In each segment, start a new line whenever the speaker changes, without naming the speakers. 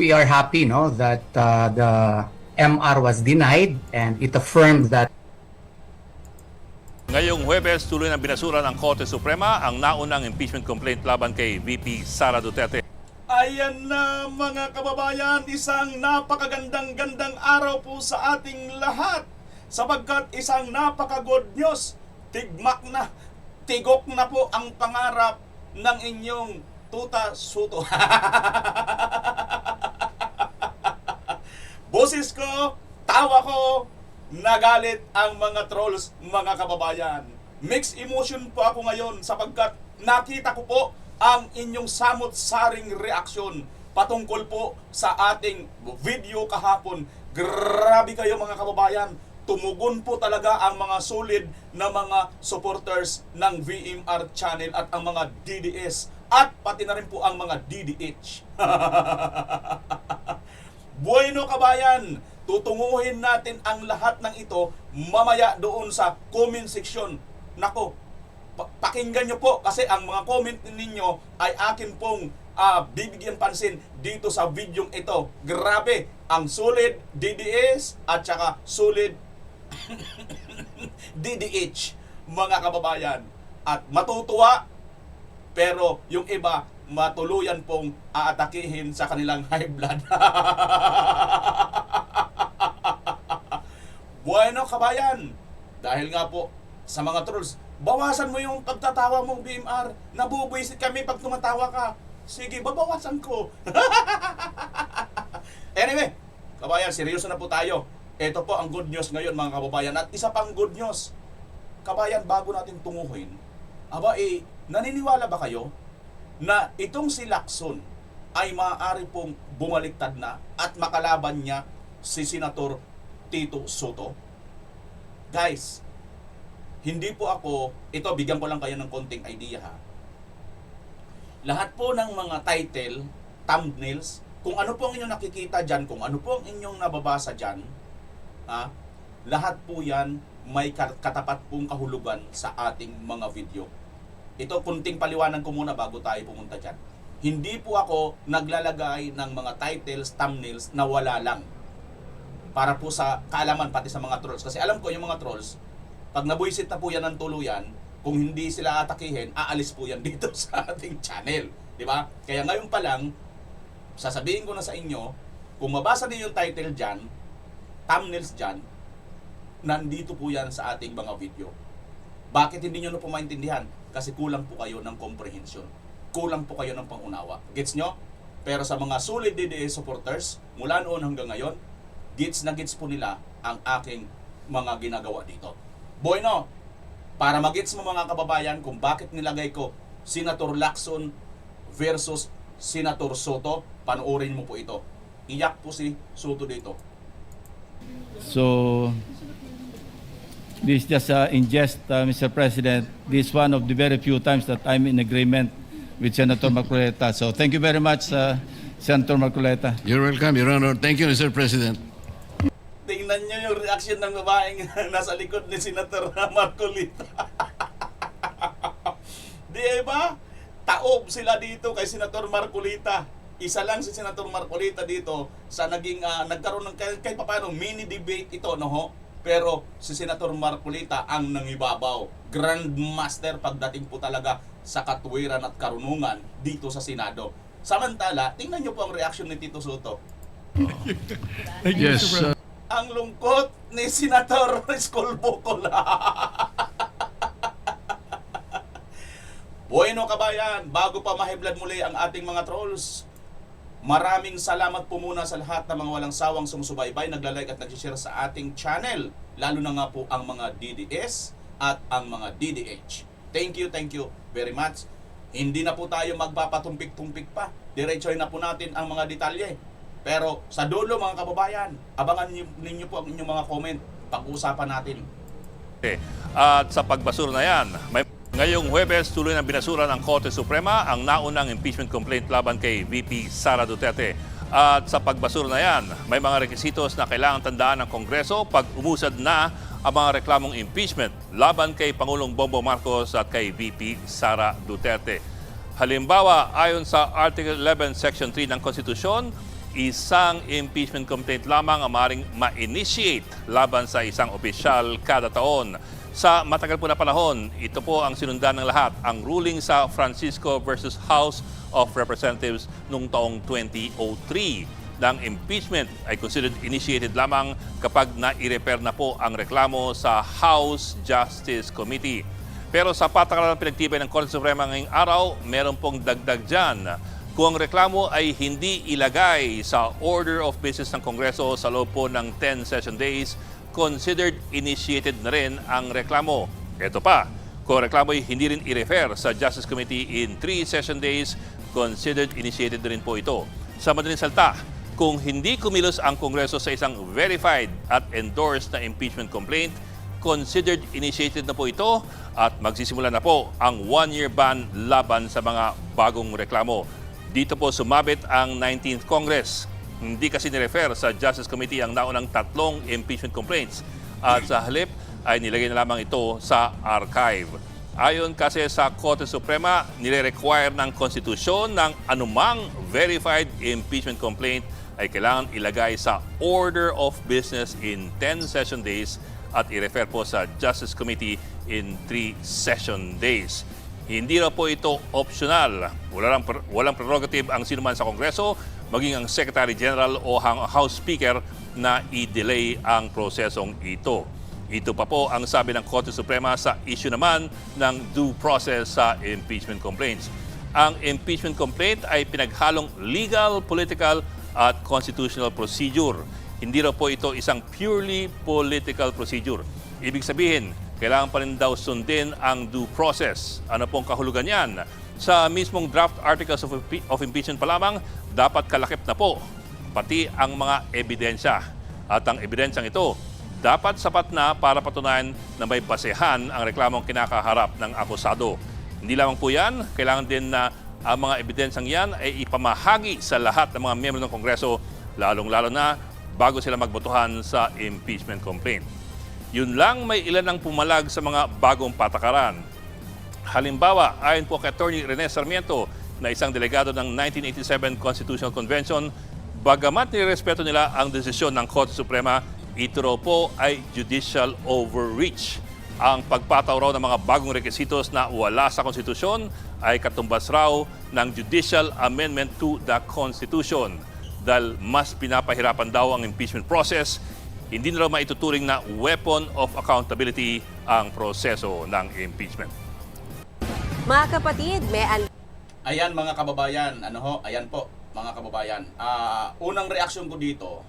we are happy, no, that the MR was denied and it affirmed that
Ngayong Huwebes, tuloy ng binasura ng Korte Suprema ang naunang impeachment complaint laban kay VP Sara Duterte.
Ayan na mga kababayan, isang napakagandang-gandang araw po sa ating lahat sapagkat isang napaka-good news, tigok na po ang pangarap ng inyong Tuta Soto. Boses ko, tawa ko, nagalit ang mga trolls, mga kababayan. Mixed emotion po ako ngayon sapagkat nakita ko po ang inyong samot-saring reaksyon patungkol po sa ating video kahapon. Grabe kayo mga kababayan. Tumugon po talaga ang mga solid na mga supporters ng VMR channel at ang mga DDS at pati na rin po ang mga DDH. Bueno kabayan, tutunguhin natin ang lahat ng ito mamaya doon sa comment section. Nako, pakinggan nyo po kasi ang mga comment ninyo ay akin pong bibigyan pansin dito sa video ito. Grabe, ang solid DDS at saka solid DDH, mga kababayan. At matutuwa, pero yung iba matuluyan pong aatakihin sa kanilang high blood. Bueno kabayan, dahil nga po sa mga trolls, bawasan mo yung pagtatawa mo, BMR. Nabubuisit kami pag tumatawa ka. Sige, babawasan ko. Anyway, kabayan, seryoso na po tayo. Ito po ang good news ngayon mga kababayan. At isa pang good news, kabayan, bago natin tunguhin, naniniwala ba kayo na itong si Lacson ay maaari pong bumaliktad na at makalaban niya si Senator Tito Soto? Guys, hindi po ako, ito bigyan ko lang kayo ng konting idea ha. Lahat po ng mga title, thumbnails, kung ano po ang inyong nakikita dyan, kung ano po ang inyong nababasa dyan, lahat po yan may katapat pong kahulugan sa ating mga video. Ito, kunting paliwanag ko muna bago tayo pumunta dyan. Hindi po ako naglalagay ng mga titles, thumbnails na wala lang. Para po sa kaalaman pati sa mga trolls. Kasi alam ko yung mga trolls, pag nabuisit na po yan ng tuluyan, kung hindi sila atakihin, aalis po yan dito sa ating channel. Di ba? Kaya ngayon pa lang, sasabihin ko na sa inyo, kung mabasa niyo yung title dyan, thumbnails dyan, nandito po yan sa ating mga video. Bakit hindi nyo na po maintindihan? Kasi kulang po kayo ng comprehension. Kulang po kayo ng pangunawa. Gets nyo? Pero sa mga solid DDS supporters, mula noon hanggang ngayon, gets na gets po nila ang aking mga ginagawa dito. Bueno, para magets mo mga kababayan kung bakit nilagay ko Senator Lacson versus Senator Soto, panoorin mo po ito. Iyak po si Soto dito.
So, this is just in jest, Mr. President. This is one of the very few times that I'm in agreement with Senator Marcoleta. So, thank you very much, Senator Marcoleta.
You're welcome, Your Honor. Thank you, Mr. President.
Tingnan nyo yung reaction ng babaeng nasa likod ni Senator Marcolita. Di ba? Taob sila dito kay Senator Marcolita. Isa lang si Senator Marcolita dito sa naging nagkaroon ng kahit paano mini debate ito, no ho? Pero si Senator Marcolita ang nangibabaw. Grandmaster pagdating po talaga sa katwiran at karunungan dito sa Senado. Samantala, tingnan nyo po ang reaction ni Tito Soto.
Yes.
Ang lungkot ni Senator Escolbocol. Bueno kabayan, bago pa mahiblad muli ang ating mga trolls, maraming salamat po muna sa lahat ng mga walang sawang sumusubaybay, nagla-like at nag-share sa ating channel, lalo na nga po ang mga DDS at ang mga DDH. Thank you very much. Hindi na po tayo magpapatumpik-tumpik pa. Diretsoy na po natin ang mga detalye. Pero sa dulo mga kababayan, abangan ninyo po ang inyong mga comment. Pag-uusapan natin.
At sa pagbasura na yan, ngayong Huwebes, tuloy ng binasura ng Korte Suprema ang naunang impeachment complaint laban kay VP Sara Duterte. At sa pagbasura na yan, may mga requisitos na kailangan tandaan ng Kongreso pag umusad na ang mga reklamong impeachment laban kay Pangulong Bongbong Marcos at kay VP Sara Duterte. Halimbawa, ayon sa Article 11, Section 3 ng Konstitusyon, isang impeachment complaint lamang ang maaaring ma-initiate laban sa isang opisyal kada taon. Sa matagal po na panahon, ito po ang sinundan ng lahat, ang ruling sa Francisco versus House of Representatives noong taong 2003. Ng impeachment ay considered initiated lamang kapag na-i-refer na po ang reklamo sa House Justice Committee. Pero sa patakaran pinagtibay ng Korte Suprema ngayong araw, meron pong dagdag dyan. Kung ang reklamo ay hindi ilagay sa order of business ng Kongreso sa loob po ng 10 session days, considered initiated na rin ang reklamo. Ito pa, kung ang reklamo ay hindi rin i-refer sa Justice Committee in 3 session days, considered initiated na rin po ito. Sa madaling salita, kung hindi kumilos ang Kongreso sa isang verified at endorsed na impeachment complaint, considered initiated na po ito at magsisimula na po ang 1-year ban laban sa mga bagong reklamo. Dito po sumabit ang 19th Congress. Hindi kasi nirefer sa Justice Committee ang naunang 3 impeachment complaints at sa halip ay nilagay na lamang ito sa archive. Ayon kasi sa Korte Suprema, nire-require ng konstitusyon ng anumang verified impeachment complaint ay kailangan ilagay sa order of business in 10 session days at i-refer po sa Justice Committee in 3 session days. Hindi na po ito optional. Walang prerogative ang sinuman sa Kongreso, maging ang Secretary General o ang House Speaker na i-delay ang prosesong ito. Ito pa po ang sabi ng Korte Suprema sa issue naman ng due process sa impeachment complaints. Ang impeachment complaint ay pinaghalong legal, political at constitutional procedure. Hindi raw po ito isang purely political procedure. Ibig sabihin, kailangan pa rin daw sundin ang due process. Ano pong kahulugan yan? Sa mismong draft articles of impeachment pa lamang, dapat kalakip na po pati ang mga ebidensya. At ang ebidensyang ito, dapat sapat na para patunayan na may basehan ang reklamong kinakaharap ng akusado. Hindi lamang po yan, kailangan din na ang mga ebidensyang yan ay ipamahagi sa lahat ng mga miyembro ng Kongreso, lalong-lalo na bago sila magbotohan sa impeachment complaint. Yun lang, may ilan ang pumalag sa mga bagong patakaran. Halimbawa, ayon po kay Attorney Rene Sarmiento na isang delegado ng 1987 Constitutional Convention, bagamat nirespeto nila ang desisyon ng Korte Suprema, ito raw po ay judicial overreach. Ang pagpataw raw ng mga bagong rekisitos na wala sa konstitusyon ay katumbas raw ng judicial amendment to the Constitution. Dahil mas pinapahirapan daw ang impeachment process, hindi na raw maituturing na weapon of accountability ang proseso ng impeachment.
Mga kapatid,
Ayan mga kababayan, ayan po mga kababayan. Unang reaksyon ko dito,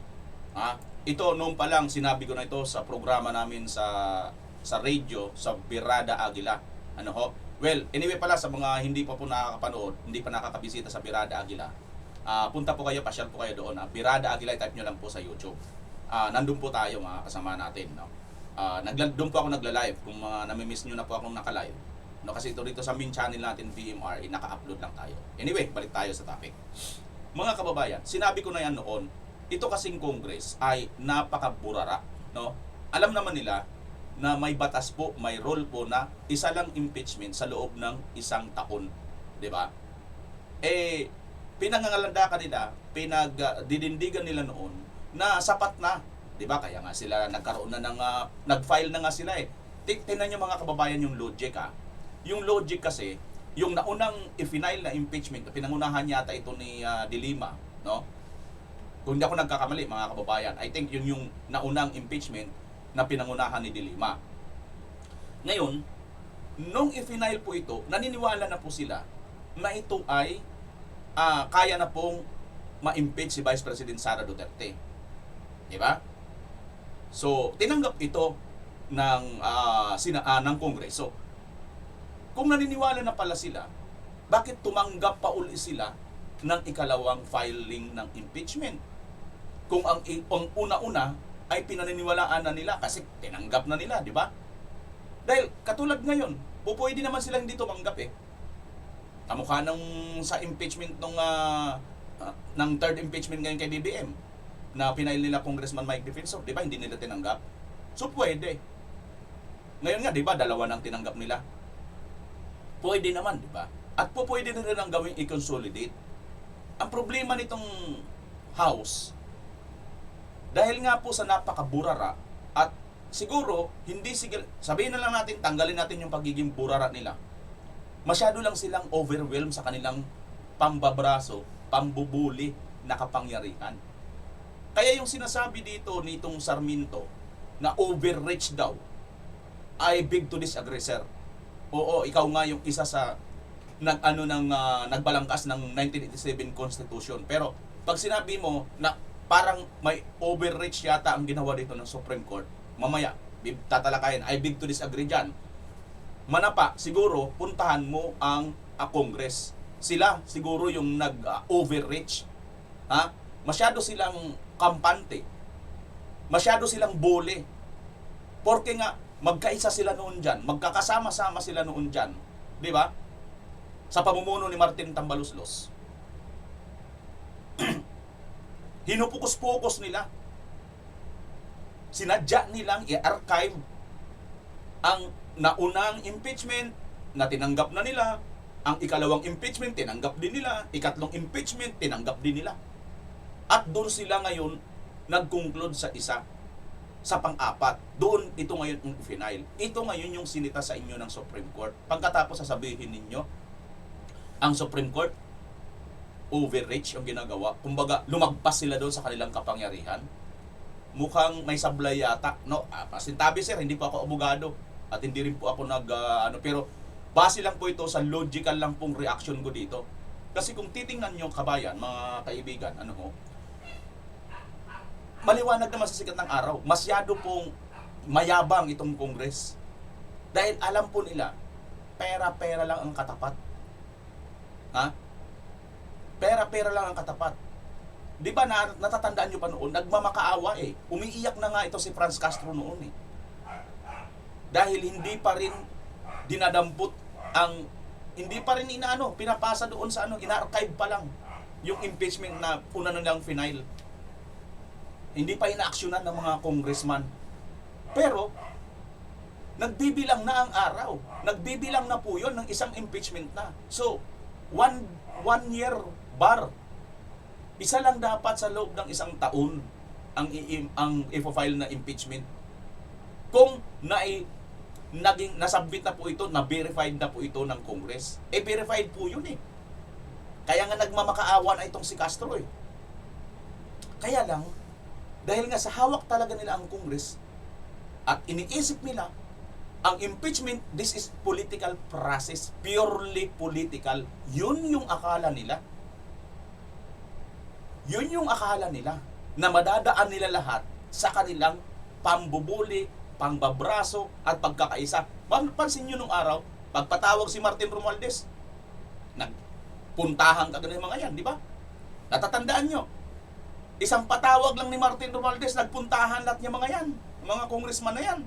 ito noong pa lang sinabi ko na ito sa programa namin sa radio, sa Birada Aguila. Well, anyway pala sa mga hindi pa po nakakapanood, hindi pa nakakabisita sa Birada Aguila, punta po kayo, pasyal po kayo doon. Birada Aguila, type nyo lang po sa YouTube. Nandun po tayo mga kasama natin. Doon po ako nagla-live. Kung namimiss nyo na po akong naka-live. Kasi ito dito sa main channel natin, VMR, naka-upload lang tayo. Anyway, balik tayo sa topic. Mga kababayan, sinabi ko na yan noon, ito kasing Congress ay napakaburara. Alam naman nila na may batas po, may role po na isa lang impeachment sa loob ng 1 taon. Diba? Pinangangalandakan nila, pinagdidindigan nila noon na sapat na, 'di ba? Kaya nga sila nagkaroon na ng nag-file na nga sila eh. Tingnan niyo mga kababayan yung logic Yung logic kasi, yung naunang i-file na impeachment, pinangunahan yata ito ni De Lima, no? Kung hindi ako nagkakamali mga kababayan, I think yun yung naunang impeachment na pinangunahan ni De Lima. Ngayon, nung i-file po ito, naniniwala na po sila na ito ay kaya na pong ma-impeach si Vice President Sara Duterte. Diba? So, tinanggap ito ng Kongreso. Kung naniniwala na pala sila, bakit tumanggap pa uli sila ng ikalawang filing ng impeachment? Kung ang una-una ay pinaniniwalaan na nila kasi tinanggap na nila, di ba? Dahil katulad ngayon, pwede naman silang hindi tumanggap eh. Kamukha ng sa impeachment ng third impeachment ngayon kay BBM na pinail nila Congressman Mike Defensor, di ba? Hindi nila tinanggap. So pwede. Ngayon nga, di ba, 2 nang tinanggap nila. Pwede naman, di ba? At pwede na rin ang gawing i-consolidate. Ang problema nitong House, dahil nga po sa napakaburara at siguro, hindi sabihin na lang natin, tanggalin natin yung pagiging burara nila. Masyado lang silang overwhelmed sa kanilang pambabraso, pambubuli na kapangyarihan. Kaya yung sinasabi dito nitong Sarmiento na overreach daw, I beg to disagree, sir. Oo, ikaw nga yung isa sa nagbalangkas ng 1987 Constitution. Pero pag sinabi mo na parang may overreach yata ang ginawa dito ng Supreme Court, mamaya tatalakayin, I beg to disagree dyan. Manapa, siguro puntahan mo ang Congress. Sila siguro yung nag-overreach. Ha? Masyado silang kampante. Masyado silang bole. Porque nga magkaisa sila noon dyan, magkakasama-sama sila noon dyan. Di ba? Sa pamumuno ni Martin Tambaluslos. Hinupukus-pukus nila. Sinadya nilang i-archive ang naunang impeachment na tinanggap na nila. Ang ikalawang impeachment, tinanggap din nila. Ikatlong impeachment, tinanggap din nila. At doon sila ngayon nag-conclude sa isa. Sa pang-apat, doon ito ngayon ang final. Ito ngayon yung sinita sa inyo ng Supreme Court. Pagkatapos sasabihin ninyo, ang Supreme Court, overreach yung ginagawa. Kumbaga, lumagpas sila doon sa kanilang kapangyarihan. Mukhang may sablay yata. No, pasintabi sir, hindi po ako abogado. At hindi rin po ako pero base lang po ito sa logical lang pong reaction ko dito. Kasi kung titingnan nyo kabayan, mga kaibigan, maliwanag naman sa sikat ng araw, masyado pong mayabang itong Congress. Dahil alam po nila, pera-pera lang ang katapat. Ha? Pera-pera lang ang katapat. Di ba natatandaan nyo pa noon, nagmamakaawa eh. Umiiyak na nga ito si Franz Castro noon eh. Dahil hindi pa rin dinadampot hindi pa rin pinapasa doon sa ina-archive pa lang yung impeachment na una nilang final. Hindi pa inaaksyonan ng mga congressman. Pero, nagbibilang na ang araw. Nagbibilang na po yun ng isang impeachment na. So, one year bar. Isa lang dapat sa loob ng isang taon ang i-file na impeachment. Kung nasubmit na po ito, na-verified na po ito ng Congress. Verified po yun eh. Kaya nga nagmamakaawa na itong si Castro eh. Kaya lang, dahil nga sa hawak talaga nila ang Congress at iniisip nila ang impeachment, this is political process, purely political. Yun yung akala nila. Yun yung akala nila na madadaan nila lahat sa kanilang pambubuli, pangbabraso at pagkakaisa. Pansin nyo nung araw, pagpatawag si Martin Romualdez, nagpuntahan kagad ng mga yan, di ba? Natatandaan nyo, isang patawag lang ni Martin Romualdez, nagpuntahan lahat niya mga yan, mga congressman na yan.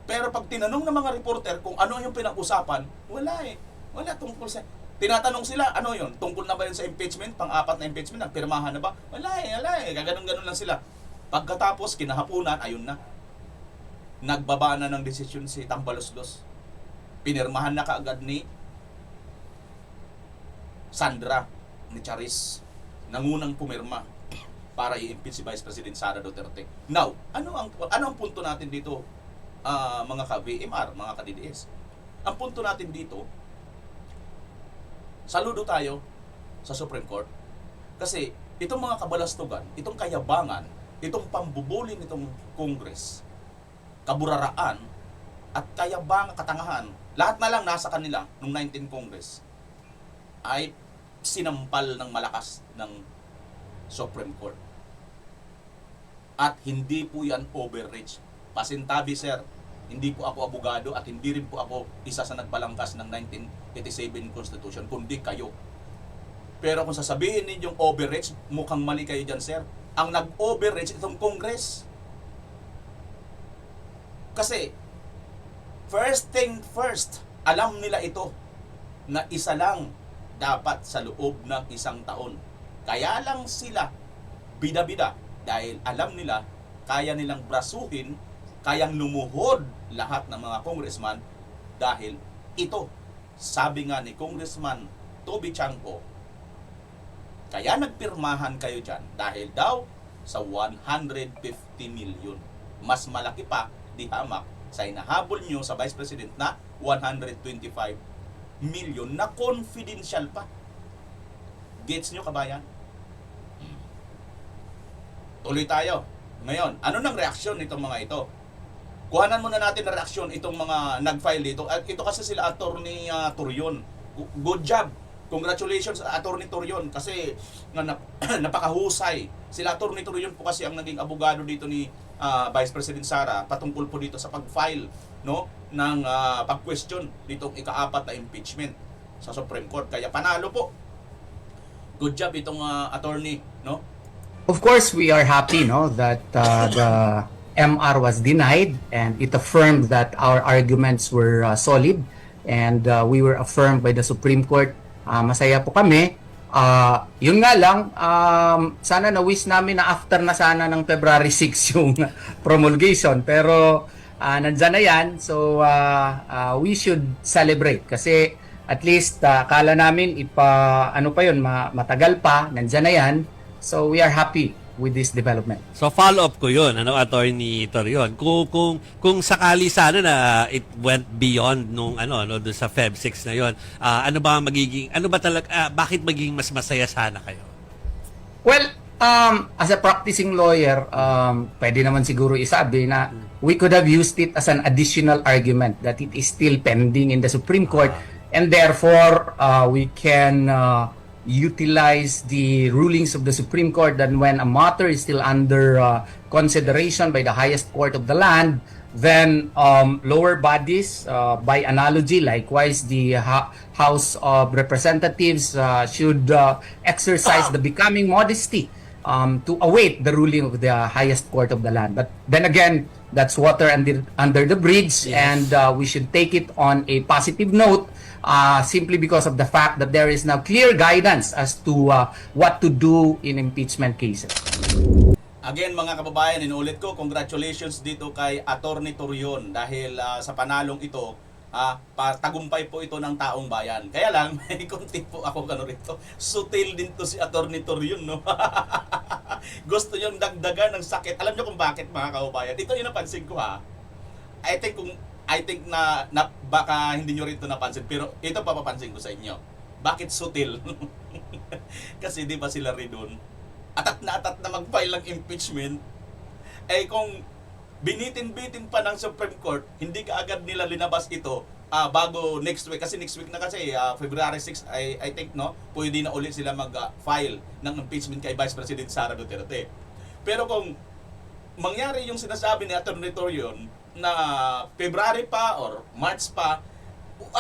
Pero pag tinanong ng mga reporter kung ano yung pinag-usapan, wala eh. Wala tungkol sa... Tinatanong sila, ano yun? Tungkol na ba yun sa impeachment? Pang-apat na impeachment? Nagpirmahan na ba? Wala eh. Gaganon-ganon lang sila. Pagkatapos, kinahapunan, ayun na. Nagbaba na ng desisyon si Tambaluslos. Pinirmahan na kaagad ni Sandra, ni Charis. Nangunang pumirma para i-impeach si Vice President Sara Duterte. Now, ano ang punto natin dito, mga ka-VMR, mga ka-DDS? Ang punto natin dito, saludo tayo sa Supreme Court kasi itong mga kabalastugan, itong kayabangan, itong pambubuli nitong Congress, kaburaraan at katangahan, lahat na lang nasa kanila nung 19 Congress ay sinampal ng malakas ng Supreme Court. At hindi po yan overreach. Pasintabi sir, hindi po ako abogado at hindi rin po ako isa sa nagbalangkas ng 1987 Constitution, kundi kayo. Pero kung sasabihin ninyong overreach, mukhang mali kayo dyan, sir. Ang nag-overreach itong Congress. Kasi, first thing first, alam nila ito na isa lang dapat sa loob ng isang taon. Kaya lang sila bida-bida dahil alam nila kaya nilang brasuhin, kayang lumuhod lahat ng mga congressman dahil ito, sabi nga ni Congressman Toby Chanco, Kaya nagpirmahan kayo dyan dahil daw sa 150 million. Mas malaki pa, di hamak, sa inahabol nyo sa Vice President na 125 million na confidential pa. Gets nyo, kabayan? Tuloy tayo. Ngayon, ano nang reaksyon nitong mga ito? Kuhanan muna natin na reaksyon itong mga nag-file dito. At ito kasi sila Attorney Torion. Good job. Congratulations Attorney Torion kasi napakahusay. Sila Attorney Torion po kasi ang naging abogado dito ni Vice President Sara patungkol po dito sa pag-file ng pag-question ditong ika-4 na impeachment sa Supreme Court. Kaya panalo po. Good job itong attorney, no?
Of course, we are happy that the MR was denied, and it affirmed that our arguments were solid, and we were affirmed by the Supreme Court. Masaya po kami. Yun nga lang, sana na-wish namin na after na sana ng February 6 yung promulgation. Pero nandyan na yan, so we should celebrate. Kasi at least akala namin matagal pa, nandyan na yan. So we are happy with this development.
So follow-up ko yun, Attorney Torion. Kung sakali sana na it went beyond nung doon sa Feb 6 na yon, bakit magiging mas masaya sana kayo?
Well, as a practicing lawyer, pwede naman siguro isabi na we could have used it as an additional argument that it is still pending in the Supreme Court, and therefore we can utilize the rulings of the Supreme Court that when a matter is still under consideration by the highest court of the land, then lower bodies, by analogy, likewise the House of Representatives should exercise the becoming modesty to await the ruling of the highest court of the land. But then again, that's water under the bridge, and we should take it on a positive note, simply because of the fact that there is now clear guidance as to what to do in impeachment cases.
Again mga kababayan, inuulit ko, congratulations dito kay Attorney Torion dahil sa panalong ito, tagumpay po ito ng taong bayan. Kaya lang, may konti po ako rito. Sutil din to si Attorney Torion, no? Gusto niyong dagdagan ng sakit. Alam niyo kung bakit mga kababayan? Ito yung napansin ko I think na baka hindi nyo rito napansin, pero ito papapansin ko sa inyo. Bakit sutil? Kasi di ba sila rin doon? Atat na mag-file ng impeachment, kung binitin-bitin pa ng Supreme Court, hindi kaagad nila linabas ito bago next week. Kasi next week na kasi, February 6, I think, pwede na ulit sila mag-file ng impeachment kay Vice President Sara Duterte. Pero kung mangyari yung sinasabi ni Attorney Torion, na February pa or March pa,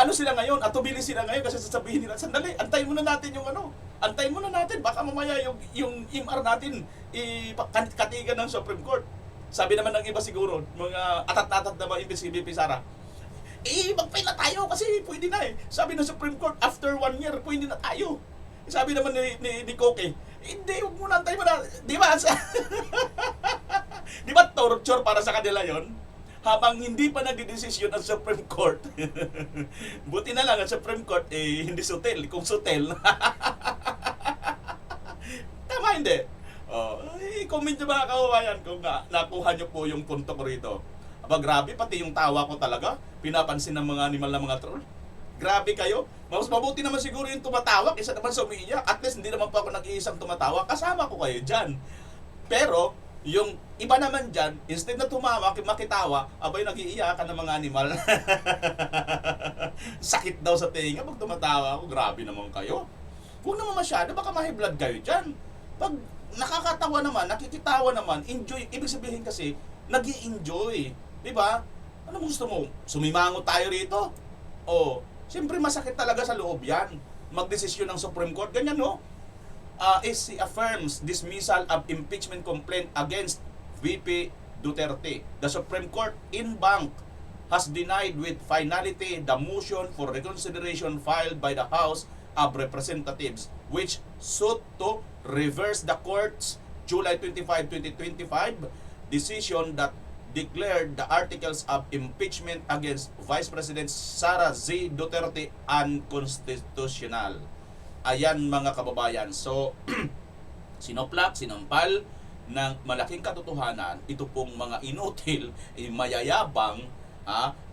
sila ngayon, atubili sila ngayon kasi sasabihin nila, sandali, antayin muna natin antayin muna natin, baka mamaya yung MR natin katigan ng Supreme Court. Sabi naman ng iba siguro, mga atat-atat na mga si VP Sara, mag-file na tayo kasi pwede na Sabi ng Supreme Court, after 1 year, pwede na tayo. Sabi naman ni Koke, hindi, huwag muna, antayin muna. Di ba? Di ba torture para sa kanila yon? Habang hindi pa nagdidesisyon ang Supreme Court. Buti na lang ang Supreme Court hindi sutil. Kung sutil, tama hindi? I-comment nyo mga kababayan kung nakuha nyo po yung punto ko rito. Grabe, pati yung tawa ko talaga. Pinapansin ng mga animal na mga troll. Grabe kayo. Mas mabuti naman siguro yung tumatawa kaysa naman sa umiiyak. At least hindi naman pa ako nag-iisang tumatawa. Kasama ko kayo dyan. Pero, yung iba naman dyan, instead na tumawa, makitawa, nag-iiyakan ng mga animal. Sakit daw sa tenga pag tumatawa ako. Grabe naman kayo. Huwag naman masyado, baka ma-high-blood kayo dyan. Pag nakakatawa naman, nakikitawa naman, enjoy. Ibig sabihin kasi, nag-i-enjoy. Diba? Ano gusto mo? Sumimango tayo rito? Siyempre masakit talaga sa loob yan. Magdesisyon ng Supreme Court, ganyan SC affirms dismissal of impeachment complaint against VP Duterte. The Supreme Court in bank has denied with finality the motion for reconsideration filed by the House of Representatives, which sought to reverse the court's July 25, 2025 decision that declared the articles of impeachment against Vice President Sara Z. Duterte unconstitutional. ayan mga kababayan. So, sinoplak, sinampal ng malaking katotohanan, ito pong mga inutil, mayayabang,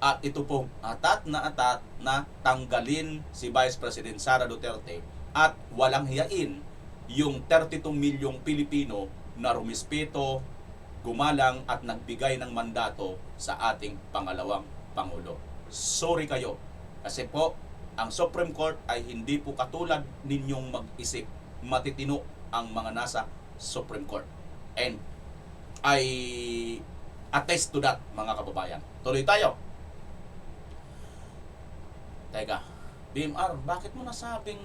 at ito pong atat na tanggalin si Vice President Sara Duterte at walang hiyain yung 32 milyong Pilipino na rumispeto, gumalang at nagbigay ng mandato sa ating pangalawang Pangulo. Sorry kayo. Kasi po, ang Supreme Court ay hindi po katulad ninyong mag-isip. Matitino ang mga nasa Supreme Court. And I attest to that, mga kababayan. Tuloy tayo. Teka, BMR, bakit mo nasabing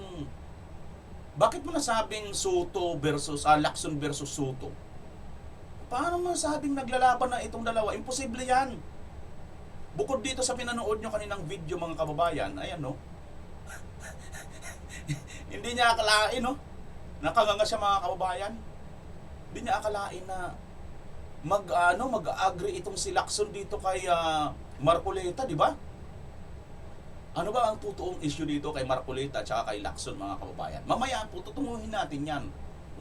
Soto versus Lacson versus Soto? Paano mo nasabing naglalaban na itong dalawa? Imposible yan. Bukod dito sa pinanood nyo kaninang video, mga kababayan, ayan no. Hindi niya akalain, no? Nakanganga siya, mga kababayan. Hindi niya akalain na mag-agree itong si Lacson dito kay Marcoleta, di ba? Ano ba ang totoong issue dito kay Marcoleta at kay Lacson, mga kababayan? Mamaya po tutunguhin natin yan.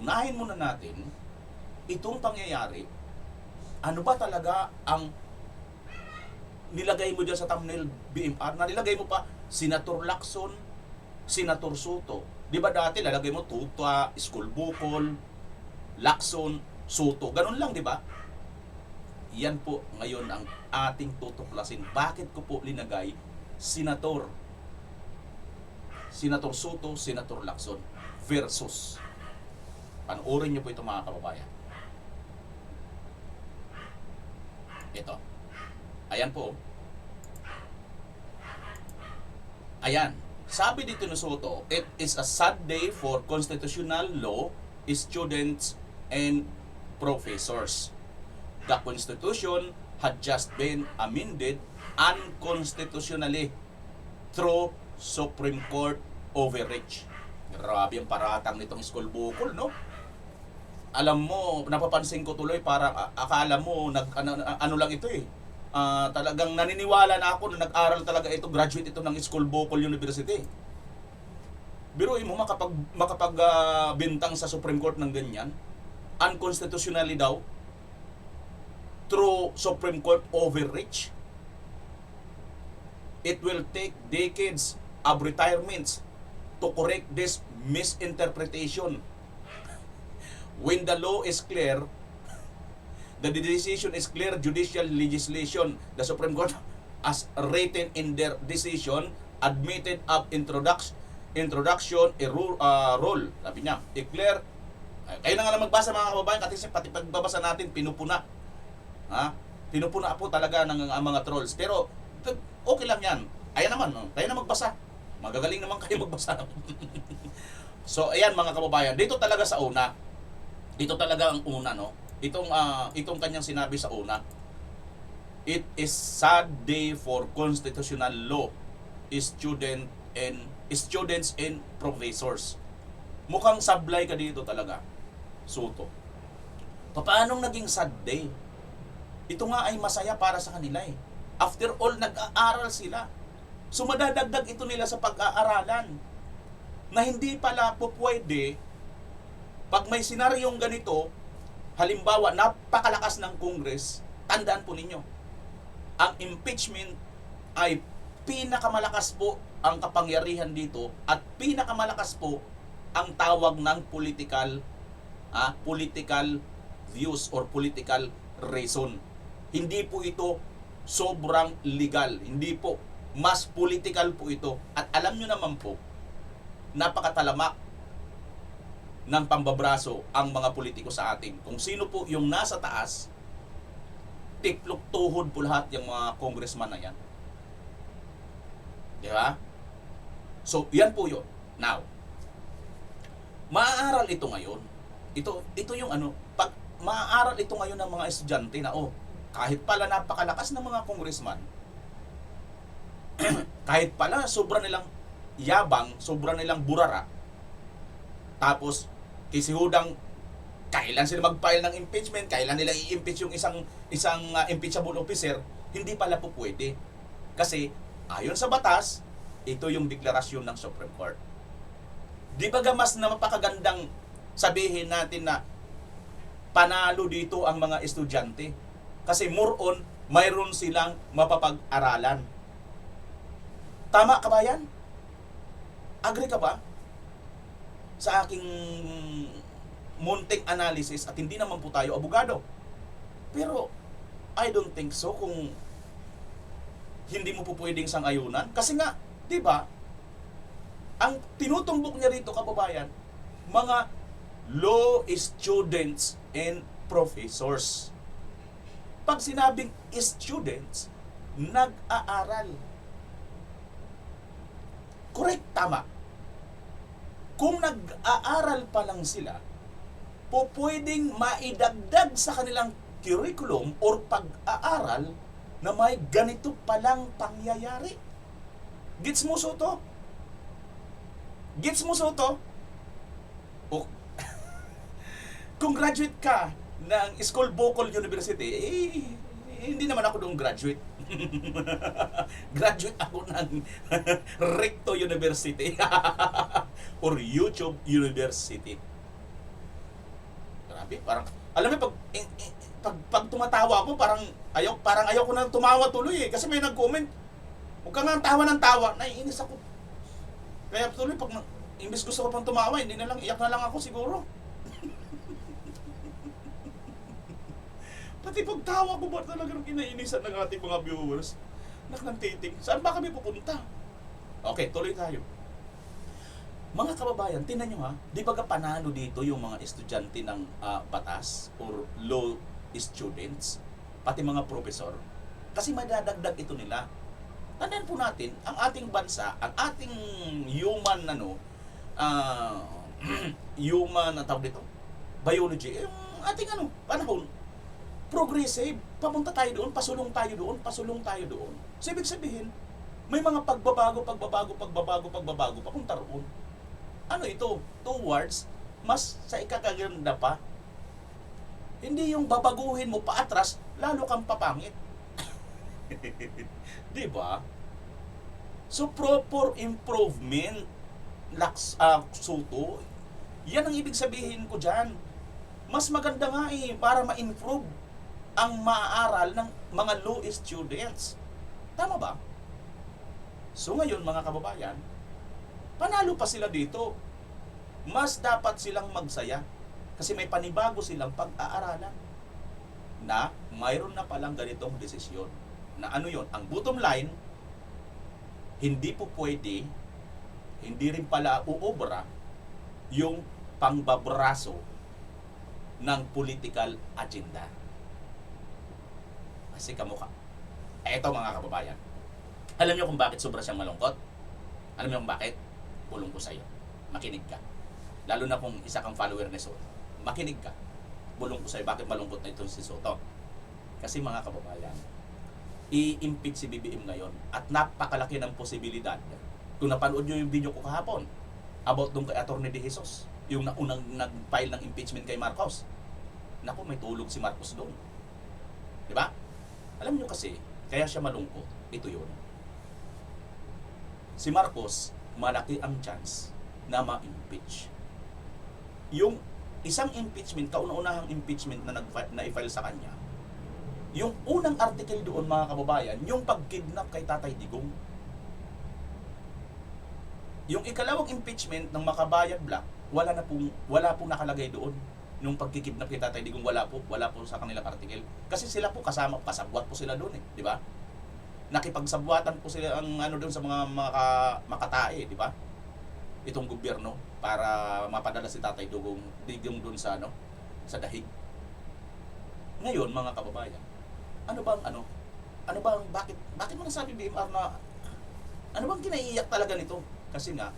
Unahin muna natin itong pangyayari. Ano ba talaga ang nilagay mo dyan sa thumbnail, BMR? Na nilagay mo pa Senator Lacson, Senator Soto. Di ba dati lalagay mo Tuta, School Bukol, Lacson, Soto. Ganun lang, di ba? Yan po ngayon ang ating tutuklasin. Bakit ko po linagay Senator Soto, Senator Lacson versus. Panoorin nyo po ito, mga kababayan. Ito. Ayan po. Ayan. Sabi dito ni Soto, it is a sad day for constitutional law students and professors. The Constitution had just been amended unconstitutionally through Supreme Court overreach. Grabe ang paratang nitong School Bukol, no? Alam mo, napapansin ko tuloy, para akala mo ano lang ito eh. Talagang naniniwala na ako na nag-aral talaga ito, graduate ito ng School Bukol University. Biruin mo, bintang sa Supreme Court ng ganyan, unconstitutionally daw, through Supreme Court overreach. It will take decades of retirements to correct this misinterpretation. When the law is clear, the decision is clear judicial legislation. The Supreme Court, as written in their decision, admitted of introduction a rule. Sabi niya, i-clear. Kayo na nga lang magbasa, mga kababayan, kasi pati pagbabasa natin, pinupuna. Pinupuna po talaga ng mga trolls. Pero, okay lang yan. Ayan naman, no? Tayo na magbasa. Magagaling naman kayo magbasa. So, ayan mga kababayan, dito talaga sa una, dito talaga ang una, no? Itong kanyang sinabi sa una, it is sad day for constitutional law students and professors. Mukhang sablay ka dito talaga, Soto. Paanong naging sad day? Ito nga ay masaya para sa kanila eh. After all, nag-aaral sila. So madadagdag ito nila sa pag-aaralan. Na hindi pala po pwede, pag may senaryong ganito, halimbawa, napakalakas ng Congress, tandaan po ninyo, ang impeachment ay pinakamalakas po ang kapangyarihan dito at pinakamalakas po ang tawag ng political views or political reason. Hindi po ito sobrang legal. Hindi po. Mas political po ito. At alam nyo naman po, napakatalamak ng pambabraso ang mga politiko sa atin. Kung sino po yung nasa taas, tiklok tuhod po lahat yung mga congressman na yan. Di ba? So, yan po yun. Now, maaaral ito ngayon. Ito yung pag maaaral ito ngayon ng mga estudyante na, kahit pala napakalakas ng mga congressman, kahit pala sobra nilang yabang, sobra nilang burara, tapos kisihudang kailan sila mag-file ng impeachment, kailan nila i-impeach yung isang impeachable officer, hindi pala po pwede. Kasi ayon sa batas, ito yung deklarasyon ng Supreme Court. Di ba mas na mapakagandang sabihin natin na panalo dito ang mga estudyante? Kasi more on, mayroon silang mapapag-aralan. Tama, kabayan? Agree ka ba? Sa aking munting analysis, at hindi naman po tayo abogado. Pero, I don't think so kung hindi mo po pwedeng sang-ayunan. Kasi nga, di ba, ang tinutumbok niya rito, kababayan, mga law students and professors. Pag sinabing students, nag-aaral. Correct, tama. Kung nag-aaral pa lang sila, po pwedeng maidagdag sa kanilang curriculum or pag-aaral na may ganito palang pangyayari. Gets mo, Soto? Gets mo, Soto? O, kung graduate ka ng School Bocal University, hindi naman ako doon graduate. Graduate ako ng Recto University or YouTube University. Grabe, parang alam mo pag tumatawa ako, parang ayaw ko nang tumawa tuloy kasi may nag-comment. Huwag ka nga tawa ng tawa, naiinis ako. Kaya tuloy pag imbes gusto ko pang tumawa, hindi na lang, iyak na lang ako siguro. Pati pagtawa ko ba talagang kinainisan ng ating mga viewers? Naklantiting. Saan ba kami pupunta? Okay, tuloy tayo. Mga kababayan, tingnan nyo ha, di ba panalo dito yung mga estudyante ng batas or law students, pati mga profesor? Kasi madadagdag ito nila. Tandaan po natin, ang ating bansa, ang ating human, human, tawag dito, biology, yung ating panahon, progressive, papunta tayo doon, pasulong tayo doon, pasulong tayo doon. So, ibig sabihin, may mga pagbabago, papunta roon. Ano ito? Towards, mas sa ikakaganda pa. Hindi yung babaguhin mo pa atras, lalo kang papangit. Diba? So, proper improvement, Soto, yan ang ibig sabihin ko dyan. Mas maganda nga para ma-improve ang maaaral ng mga law students. Tama ba? So ngayon mga kababayan, panalo pa sila dito. Mas dapat silang magsaya kasi may panibago silang pag-aaralan na mayroon na palang ganitong desisyon. Na ano yon? Ang bottom line, hindi po pwede, hindi rin pala uobra yung pangbabraso ng political agenda. Kasi kamukha. Eto mga kababayan. Alam niyo kung bakit sobra siyang malungkot? Alam niyo kung bakit? Pulong ko sa'yo. Makinig ka. Lalo na kung isa kang follower ni Soto. Makinig ka. Bulong ko sa'yo. Bakit malungkot na itong si Soto? Kasi mga kababayan, i-impeach si BBM ngayon at napakalaki ng posibilidad. Kung napanood niyo yung video ko kahapon about doon kay Atty. De Jesus, yung naunang nag-file ng impeachment kay Marcos. Naku, may tulog si Marcos doon. Diba? Alam nyo kasi, kaya siya malungkot. Ito yun. Si Marcos, malaki ang chance na ma-impeach. Yung isang impeachment, kauna-unahang impeachment na i-file sa kanya, yung unang article doon mga kababayan, yung pag-kidnap kay Tatay Digong. Yung ikalawang impeachment ng Makabayan Black, wala pong nakalagay doon. Nung pagkikidnap kay Tatay Digong, wala po sa kanilang article. Kasi sila po kasabwat po sila doon di ba? Nakipagsabwatan po sila doon sa mga makatae, di ba? Itong gobyerno para mapadala si Tatay Digong doon sa sa dahig. Ngayon mga kababayan, bakit mo nasabi BMR na ano bang kinaiiyak talaga nito? Kasi nga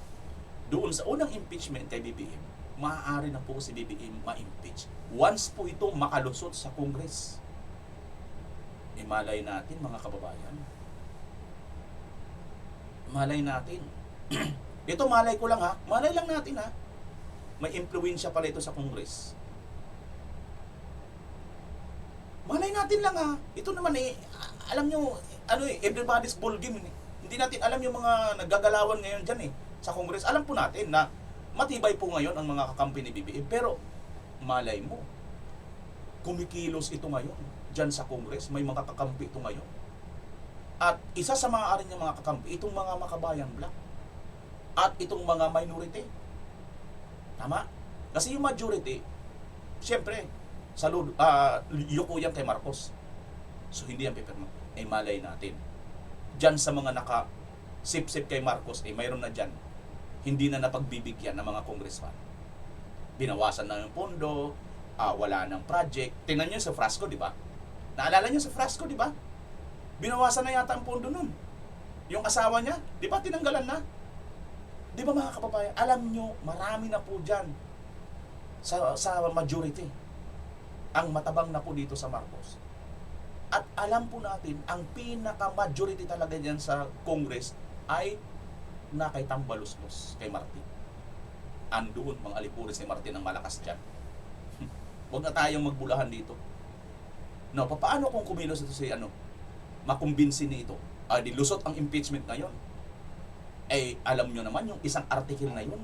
doon sa unang impeachment kay BBM, maaari na po si BBM ma-impeach. Once po ito makalusot sa Congress. Malay natin mga kababayan. Malay natin. Ito malay ko lang ha. Malay lang natin ha. May impluwensya pala ito sa Congress. Malay natin lang ha. Ito naman alam nyo, everybody's ball game. Hindi natin alam yung mga naggagalawan ngayon dyan sa Congress. Alam po natin na matibay po ngayon ang mga kakampi ni BBM. Pero, malay mo, kumikilos ito ngayon. Diyan sa Congress, may mga kakampi ito ngayon. At isa sa mga arin ng mga kakampi, itong mga makabayan black. At itong mga minority. Tama? Kasi yung majority, siyempre, yuko yan kay Marcos. So, hindi yan pipirma. Eh, malay natin. Diyan sa mga naka-sip-sip kay Marcos, mayroon na diyan. Hindi na napagbibigyan ng mga congressman. Binawasan na yung pondo, wala ng project. Tingnan nyo sa Frasco, di ba? Naalala nyo sa Frasco, di ba? Binawasan na yata ang pondo nun. Yung asawa niya, di ba tinanggalan na? Di ba mga kababayan, alam nyo, marami na po dyan sa majority. Ang matabang na po dito sa Marcos. At alam po natin, ang pinaka-majority talaga dyan sa Congress ay na kay Tambaluslos, kay Martin. Andoon, mga alipuris ni Martin ang malakas dyan. Huwag na tayong magbulahan dito. No, paano kung kumilos ito si makumbinsi nito? Dilusot ang impeachment ngayon. Alam nyo naman yung isang article na yun,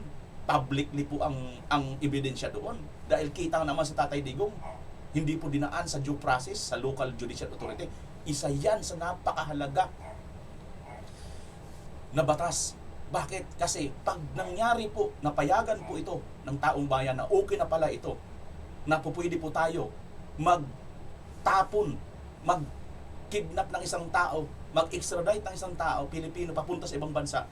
publicly po ang ebidensya doon. Dahil kita naman sa Tatay Digong, hindi po dinaan sa due process, sa local judicial authority. Isa yan sa napakahalaga na batas. Bakit? Kasi pag nangyari po, napayagan po ito ng taong bayan na okay na pala ito, na po pwede po tayo magtapon, mag-kidnap ng isang tao, mag-extradite ng isang tao, Pilipino, papunta sa ibang bansa,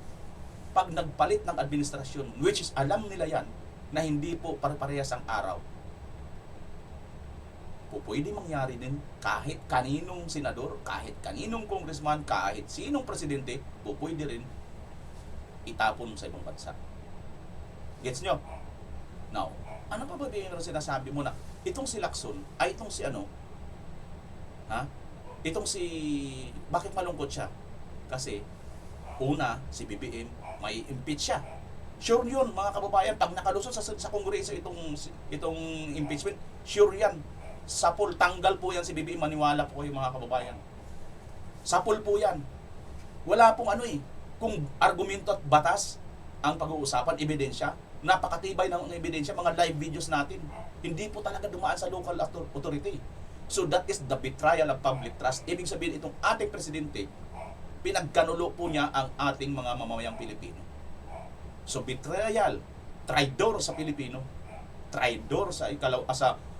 pag nagpalit ng administrasyon, which is alam nila yan, na hindi po pare-parehas ang araw, po pwede mangyari din kahit kaninong senador, kahit kaninong congressman, kahit sinong presidente, po pwede rin itapon sa ibang bansa. Gets nyo? Now, ano pa ba yung sinasabi mo na itong si Lacson, ay itong si itong si, bakit malungkot siya? Kasi, una, si BBM, may impeach siya. Sure yun, mga kababayan, pag nakalusot sa Kongreso itong impeachment, sure yan. Sapul, tanggal po yan si BBM, maniwala po kayo mga kababayan. Sapul po yan. Wala pong kung argumento at batas ang pag-uusapan, ebidensya, napakatibay ng ebidensya, mga live videos natin. Hindi po talaga dumaan sa local authority. So that is the betrayal of public trust. Ibig sabihin itong ating presidente, pinagkanulo po niya ang ating mga mamamayang Pilipino. So betrayal, traidor sa Pilipino, traidor sa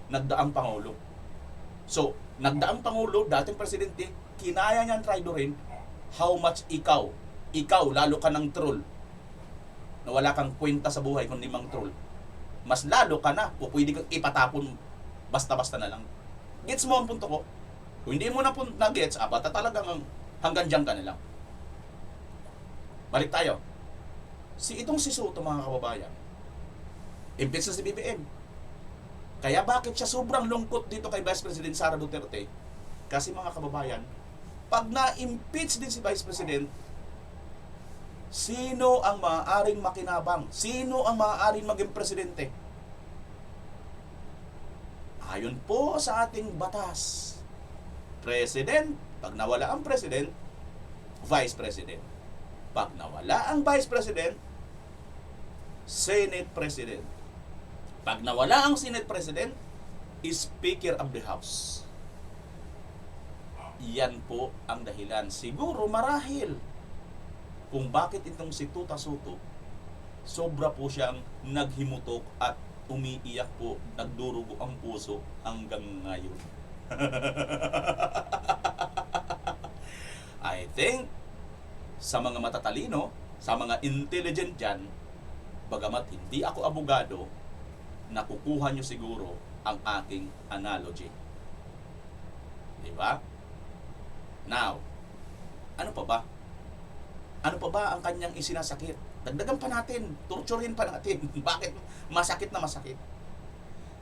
nagdaang Pangulo. So, nagdaang Pangulo, dating presidente, kinaya niyang traidorin, how much ikaw, lalo ka ng troll, na wala kang kwenta sa buhay kundi mang troll, mas lalo ka na, o pwede kang ipatapon basta-basta na lang. Gets mo ang punto ko? Kung hindi mo na gets, bata talagang hanggang dyan ka na lang. Balik tayo. Itong si Soto, mga kababayan, impeach na si BBM. Kaya bakit siya sobrang lungkot dito kay Vice President Sara Duterte? Kasi mga kababayan, pag na-impeach din si Vice President, sino ang maaaring makinabang? Sino ang maaaring maging presidente? Ayon po sa ating batas, President, pag nawala ang President, Vice President. Pag nawala ang Vice President, Senate President. Pag nawala ang Senate President, Speaker of the House. Yan po ang dahilan. Siguro marahil kung bakit itong si Tuta Soto, sobra po siyang naghimutok at umiiyak po, nagdurugo ang puso hanggang ngayon. I think sa mga matatalino, sa mga intelligent dyan, bagamat hindi ako abogado, nakukuha nyo siguro ang aking analogy. Diba? Now, ano pa ba? Ano pa ba ang kanyang isinasakit? Dagdagan pa natin, torturein pa natin. Bakit masakit na masakit?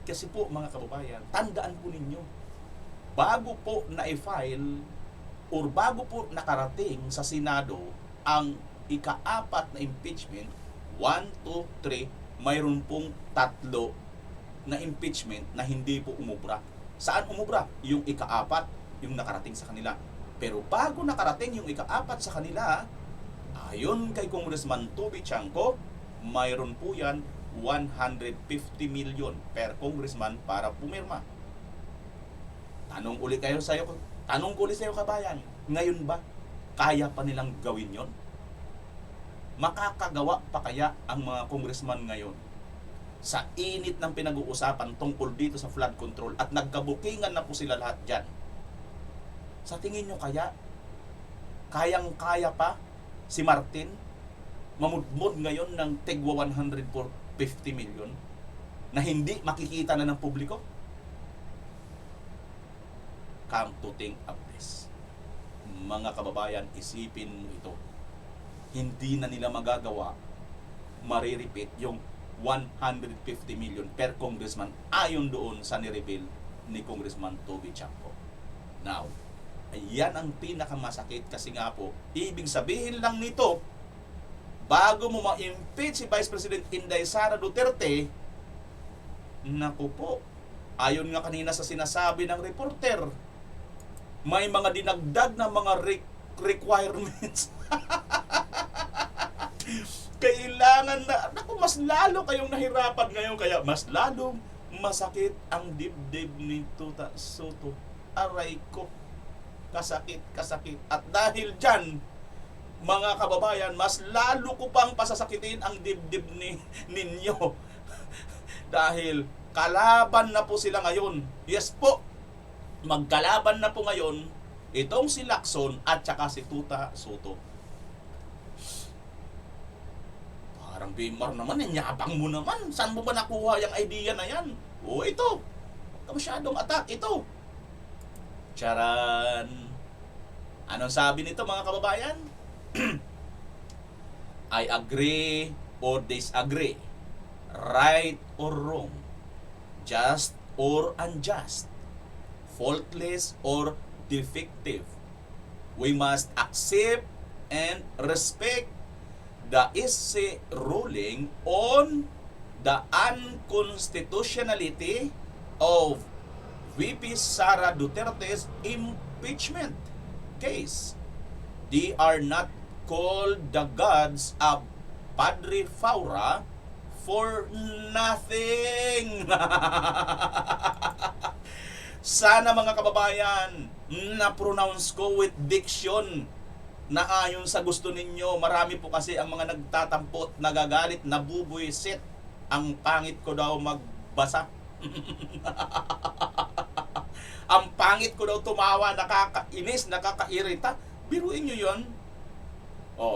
Kasi po mga kababayan, tandaan po ninyo, bago po na-file or bago po nakarating sa Senado ang ika-4 na impeachment, 1, 2, 3, mayroon pong 3 na impeachment na hindi po umubra. Saan umubra? Yung ika-4, yung nakarating sa kanila. Pero bago nakarating yung ika-4 sa kanila, ayon kay Congressman Toby Chanco, mayroon po yan 150 million per congressman para pumirma. Tanong ko ulit sa'yo kabayan, ngayon ba kaya pa nilang gawin yon? Makakagawa pa kaya ang mga congressman ngayon sa init ng pinag-uusapan tungkol dito sa flood control at nagkabukingan na po sila lahat dyan? Sa tingin nyo kaya, kayang-kaya pa si Martin mamudmod ngayon ng tigwa 150 million na hindi makikita na ng publiko? Come to think of this, mga kababayan, isipin mo ito. Hindi na nila magagawa marirepeat yung 150 million per congressman ayon doon sa nireveal ni Congressman Toby Chanco. Now, ayan ang pinakamasakit kasi nga po, ibig sabihin lang nito, bago mo ma-impeach si Vice President Inday Sara Duterte, naku po, ayon nga kanina sa sinasabi ng reporter, may mga dinagdag na mga requirements. Kailangan na, naku, mas lalo kayong nahirapan ngayon, kaya mas lalong masakit ang dibdib ni Tuta Soto. Aray ko, kasakit. At dahil dyan, mga kababayan, mas lalo ko pang pasasakitin ang dibdib ninyo. Dahil kalaban na po sila ngayon. Yes po, magkalaban na po ngayon itong si Lacson at saka si Tuta Soto. Parang Bimar naman, inyabang mo naman. Saan mo ba nakuha yung idea na yan? O ito, masyadong attack ito. Charan! Anong sabi nito mga kababayan? I agree or disagree, right or wrong, just or unjust, faultless or defective. We must accept and respect the SC ruling on the unconstitutionality of VP Sara Duterte's impeachment case. They are not called the gods of Padre Faura for nothing. Sana mga kababayan, na-pronounce ko with diction na ayon sa gusto ninyo. Marami po kasi ang mga nagtatampot, nagagalit, nabubuisit. Ang pangit ko daw magbasa. Ang pangit ko daw tumawa, nakakainis, nakakairita. Biruin nyo yun.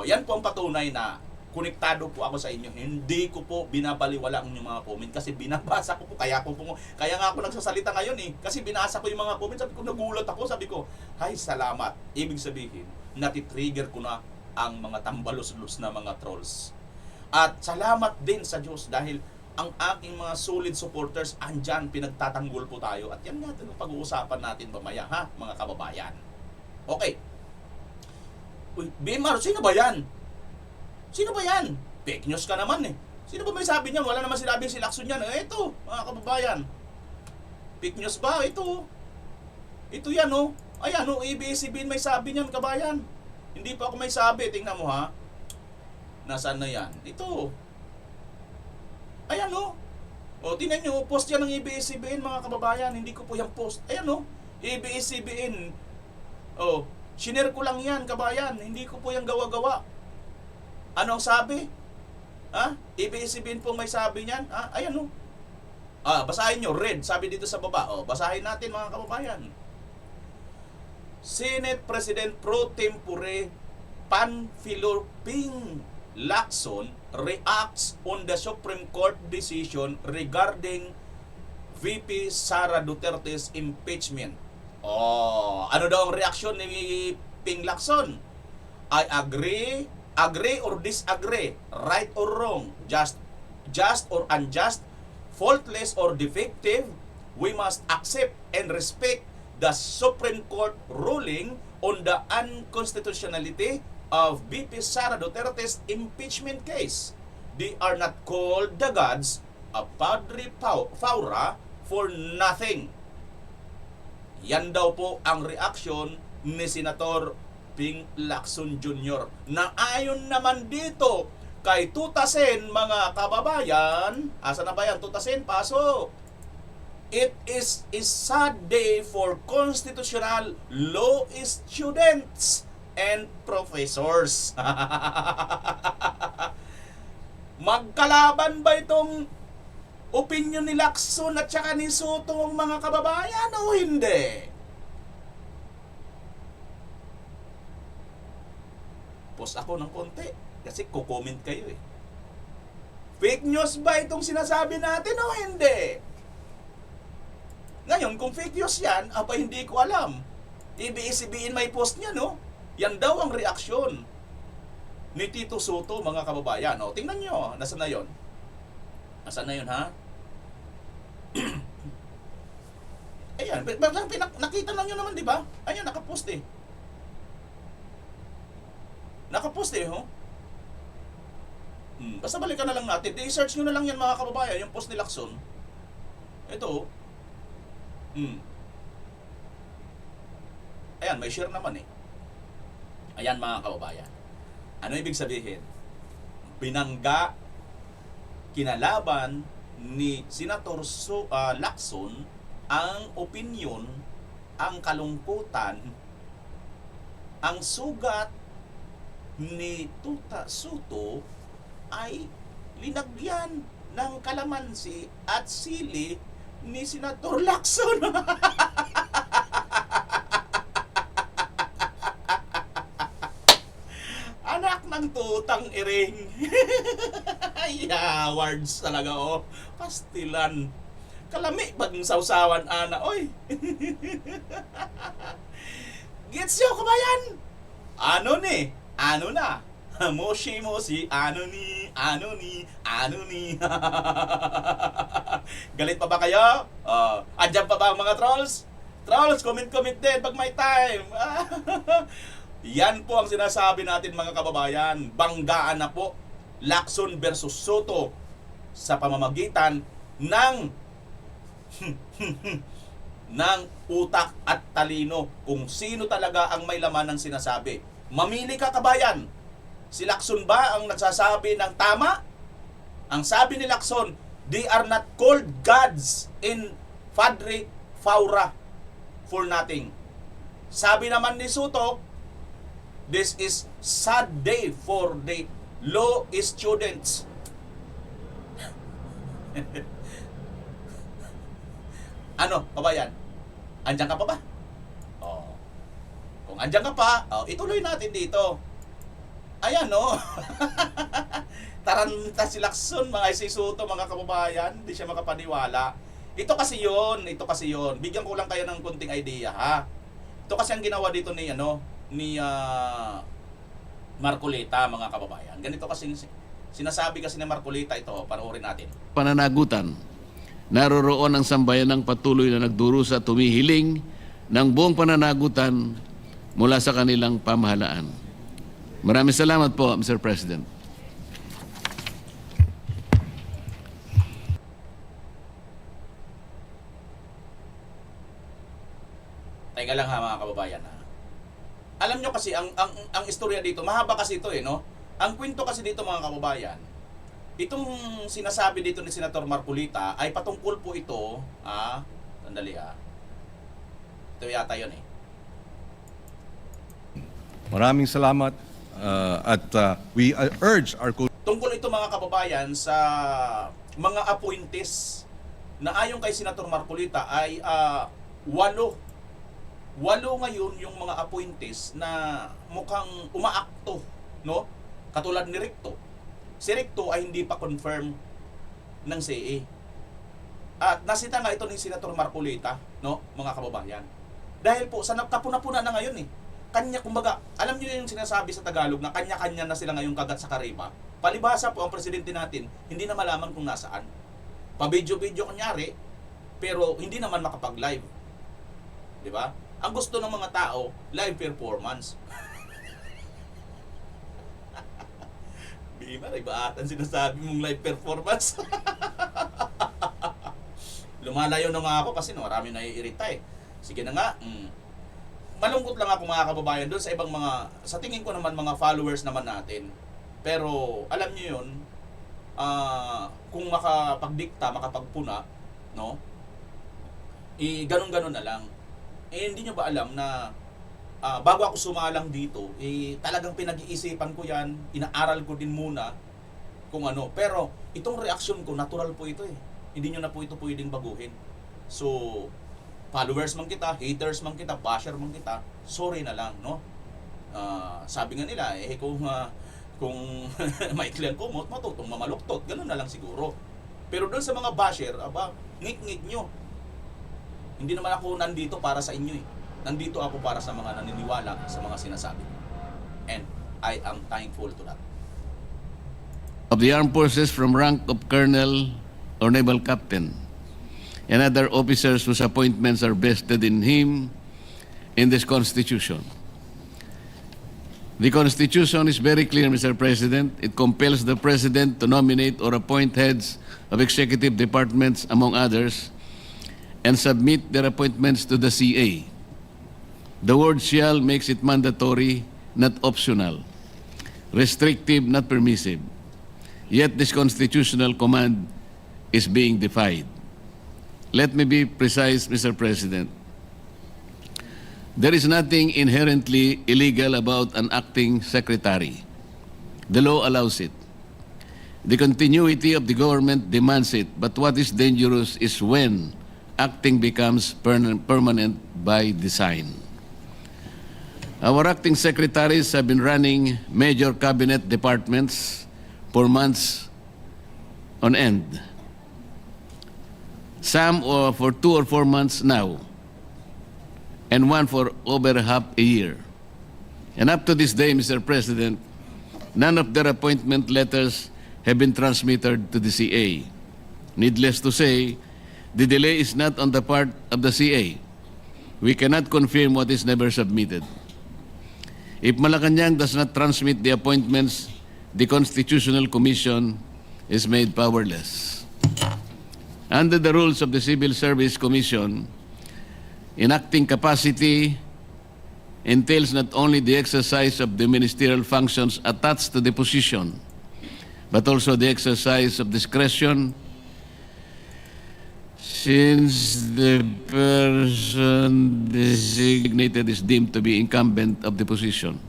Yan po ang patunay na konektado po ako sa inyo. Hindi ko po binabaliwala ang inyong mga comment kasi binabasa ko po. Kaya nga ako nagsasalita ngayon kasi binasa ko yung mga comment. Sabi ko, nagulat ako. Sabi ko, ay salamat. Ibig sabihin, natitrigger ko na ang mga tambalos-los na mga trolls. At salamat din sa Diyos dahil ang aking mga solid supporters andyan, pinagtatanggol po tayo. At yan natin ang pag-uusapan natin mamaya, ha, mga kababayan. Okay. Uy, Bimar, sino ba yan? Sino ba yan? Fake news ka naman Sino ba may sabi niyan? Wala naman sinabing si Lacson yan. Ito, mga kababayan. Fake news ba? Ito yan Ayan ABS-CBN may sabi niyan, kabayan. Hindi pa ako may sabi. Tingnan mo ha. Nasaan na yan? Ito. Ayan tingnan nyo, post yan ng ABS-CBN mga kababayan. Hindi ko po yung post. Ayan ABS-CBN. Shinare ko lang yan, kabayan. Hindi ko po yung gawa-gawa. Ano ang sabi? ABS-CBN po may sabi niyan. Ayan basahin nyo, red. Sabi dito sa baba. Basahin natin mga kababayan. Senate President Pro Tempore Panfilo Ping Lacson reacts on the Supreme Court decision regarding VP Sara Duterte's impeachment. Ano daw ang reaksyon ni Ping Lacson? I agree or disagree, right or wrong, just or unjust, faultless or defective, we must accept and respect the Supreme Court ruling on the unconstitutionality of VP Sara Duterte's impeachment case. They are not called the gods of Padre Faura for nothing. Yan daw po ang reaksyon ni Senator Ping Lacson Jr. na ayon naman dito Kay tutasin mga kababayan, asa na ba yan? Tutasin, paso. It is a sad day for constitutional law students and professors. Magkalaban ba itong opinion ni Lacson at saka ni Soto ang mga kababayan o hindi? Post ako ng konti kasi ko-comment kayo eh. Fake news ba itong sinasabi natin o hindi? Ngayon, kung fake news yan, hindi ko alam. Ibig-isibihin may post niya, no? Yan daw ang reaksyon ni Tito Soto, mga kababayan. O, tingnan nyo, nasa na yon? Nasaan na yun, ha? Ayan, nakita lang nyo naman, di ba? Ayan, nakapost eh. Nakapost eh, ho? Basta balikan na lang natin. I-search nyo na lang yan, mga kababayan, yung post ni Lacson. Ito, Ayan, may share naman eh. Ayan, mga kababayan. Ano ibig sabihin? Binangga, kinalaban ni Senator Lacson ang opinyon, ang kalungkutan, ang sugat ni Tuta Soto ay linagyan ng kalamansi at sili ni Senator Lacson. Anak ng tutang iring. Yeah, words talaga oh. Pastilan. Kalami bagong sausawan ana oy. Gets yo kabayan? Ano ni? Ano na? Moshi moshi, ano ni? Galit pa ba kayo? Andyan pa ba ang mga trolls? Trolls, comment din pag may time. Yan po ang sinasabi natin mga kababayan. Banggaan na po Lacson versus Soto sa pamamagitan ng ng utak at talino kung sino talaga ang may laman ng sinasabi. Mamili ka kabayan. Si Lacson ba ang nagsasabi ng tama? Ang sabi ni Lacson, they are not called gods in Padre Faura for nothing. Sabi naman ni Soto, this is sad day for the law students. Ano, kabayan? Andiyan ka pa ba? Oh. Kung andiyan ka pa, ituloy natin dito. Ayan, no? Taranta si Lacson, mga Soto, mga kababayan. Hindi siya makapaniwala. Ito kasi yon. Bigyan ko lang kayo ng kunting idea, ha? Ito kasi ang ginawa dito ni, ni Marcoleta, mga kababayan. Ganito kasi sinasabi kasi ni Marcoleta ito, panoorin natin.
Pananagutan. Naroroon ang sambayan ng patuloy na nagdurusa at tumihiling ng buong pananagutan mula sa kanilang pamahalaan. Maraming salamat po, Mr. President.
Teka lang ha, mga kababayan, ha? Alam nyo kasi, ang istorya dito, mahaba kasi ito no? Ang kwento kasi dito, mga kababayan, itong sinasabi dito ni Senator Marcoleta ay patungkol po ito, sandali ito yata yun eh.
Maraming salamat at we urge our
Tungkol ito, mga kababayan, sa mga appointees na ayon kay Senator Marcoleta ay 8 ngayon yung mga appointees na mukhang umaakto, no? Katulad ni Recto. Si Recto ay hindi pa confirm ng CA. At nasita nga ito ni Senator Marcoleta, no, mga kababayan. Dahil po sa kapuna-puna na ngayon eh. Kanya, kumbaga, alam niyo yung sinasabi sa Tagalog na kanya-kanya na sila ngayong kagat sa kariba. Palibhasa po ang presidente natin, hindi na malaman kung nasaan. Pa-video-video kunyari, pero hindi naman makapag-live. 'Di ba? Ang gusto ng mga tao, live performance. Bima, iba atan sinasabi mong live performance. Lumalayo na nga ako kasi marami naiirita eh. Sige na nga. Malungkot lang ako, mga kababayan, doon sa ibang mga, sa tingin ko naman mga followers naman natin. Pero alam niyo yun, kung makapagdikta, makapagpuna, no? Ganun-ganun na lang. Hindi nyo ba alam na bago ako sumalang dito, talagang pinag-iisipan ko yan, inaaral ko din muna kung ano. Pero itong reaksyon ko, natural po ito eh. Hindi nyo na po ito pwedeng baguhin. So, followers man kita, haters man kita, basher man kita, sorry na lang, no? Sabi nga nila, kung maikli ang kumot, matutong mamaluktot. Ganun na lang siguro. Pero doon sa mga basher, ngik-ngik nyo. Hindi naman ako nandito para sa inyo eh. Nandito ako para sa mga naniniwala sa mga sinasabi. And I am thankful to that.
Of the armed forces from rank of colonel or naval captain and other officers whose appointments are vested in him in this Constitution. The Constitution is very clear, Mr. President. It compels the President to nominate or appoint heads of executive departments, among others, and submit their appointments to the CA. The word shall makes it mandatory, not optional, restrictive, not permissive. Yet this constitutional command is being defied. Let me be precise, Mr. President. There is nothing inherently illegal about an acting secretary. The law allows it. The continuity of the government demands it, but what is dangerous is when acting becomes permanent by design. Our acting secretaries have been running major cabinet departments for months on end. Some for 2 or 4 months now, and one for over half a year. And up to this day, Mr. President, none of their appointment letters have been transmitted to the CA. Needless to say, the delay is not on the part of the CA. We cannot confirm what is never submitted. If Malacanang does not transmit the appointments, the Constitutional Commission is made powerless. Under the rules of the Civil Service Commission, enacting capacity entails not only the exercise of the ministerial functions attached to the position, but also the exercise of discretion, since the person designated is deemed to be incumbent of the position.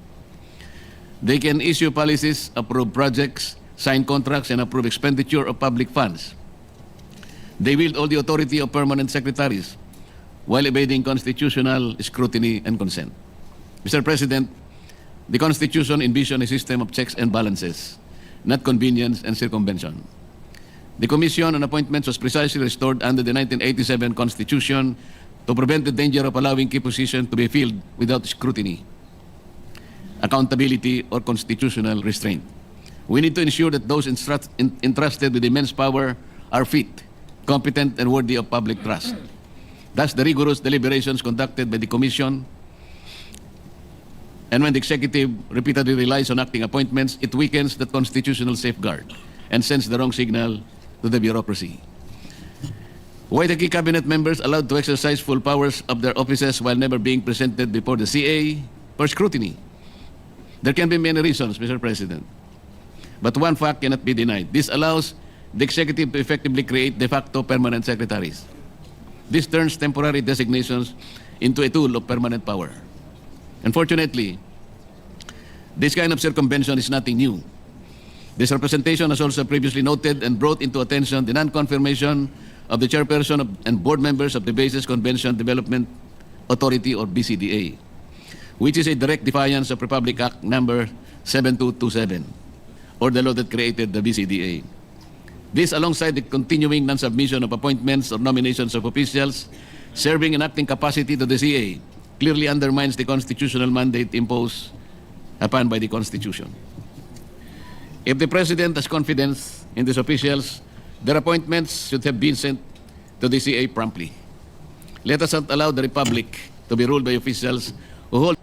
They can issue policies, approve projects, sign contracts, and approve expenditure of public funds. They wield all the authority of permanent secretaries, while evading constitutional scrutiny and consent. Mr. President, the Constitution envisions a system of checks and balances, not convenience and circumvention. The Commission on Appointments was precisely restored under the 1987 Constitution to prevent the danger of allowing key positions to be filled without scrutiny, accountability, or constitutional restraint. We need to ensure that those entrusted with immense power are fit, competent, and worthy of public trust. Thus, the rigorous deliberations conducted by the Commission, and when the Executive repeatedly relies on acting appointments, it weakens the constitutional safeguard and sends the wrong signal to the bureaucracy. Why the key cabinet members allowed to exercise full powers of their offices while never being presented before the CA for scrutiny? There can be many reasons, Mr. President. But one fact cannot be denied. This allows the Executive to effectively create de facto permanent secretaries. This turns temporary designations into a tool of permanent power. Unfortunately, this kind of circumvention is nothing new. This representation has also previously noted and brought into attention the non-confirmation of the chairperson and board members of the Basis Convention Development Authority, or BCDA, which is a direct defiance of Republic Act number 7227, or the law that created the BCDA. This, alongside the continuing non-submission of appointments or nominations of officials serving in acting capacity to the CA, clearly undermines the constitutional mandate imposed upon by the Constitution. If the President has confidence in these officials, their appointments should have been sent to the CA promptly. Let us not allow the Republic to be ruled by officials who hold.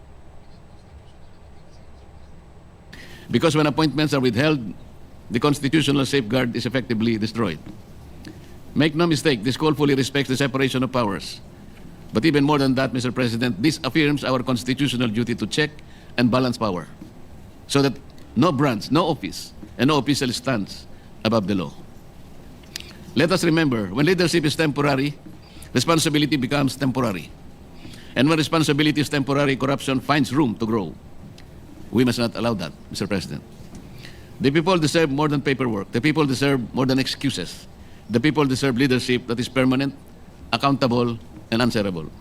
Because when appointments are withheld, the constitutional safeguard is effectively destroyed. Make no mistake, this call fully respects the separation of powers. But even more than that, Mr. President, this affirms our constitutional duty to check and balance power, so that no branch, no office, and no official stands above the law. Let us remember, when leadership is temporary, responsibility becomes temporary. And when responsibility is temporary, corruption finds room to grow. We must not allow that, Mr. President. The people deserve more than paperwork. The people deserve more than excuses. The people deserve leadership that is permanent, accountable, and answerable.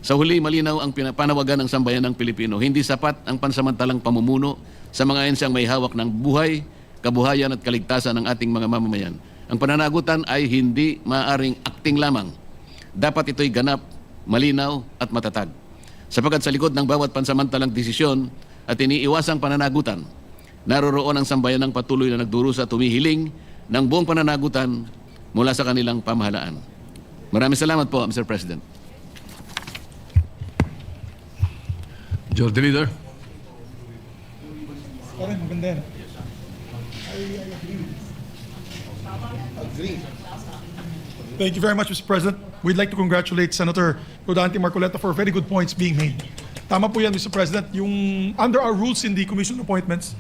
Sa huli, malinaw ang panawagan ng sambayan ng Pilipino. Hindi sapat ang pansamantalang pamumuno sa mga ensyang may hawak ng buhay, kabuhayan at kaligtasan ng ating mga mamamayan. Ang pananagutan ay hindi maaaring acting lamang. Dapat ito'y ganap, malinaw at matatag. Sapagkat sa likod ng bawat pansamantalang desisyon at iniiwasang pananagutan, naroroon ang sambayan ng patuloy na nagdurusa at tumihiling ng buong pananagutan mula sa kanilang pamahalaan. Maraming salamat po, Mr. President.
Majority Leader.
Thank you very much, Mr. President. We'd like to congratulate Senator Rodante Marcoleta for very good points being made. Tama po yan, Mr. President. Yung under our rules in the Commission on Appointments,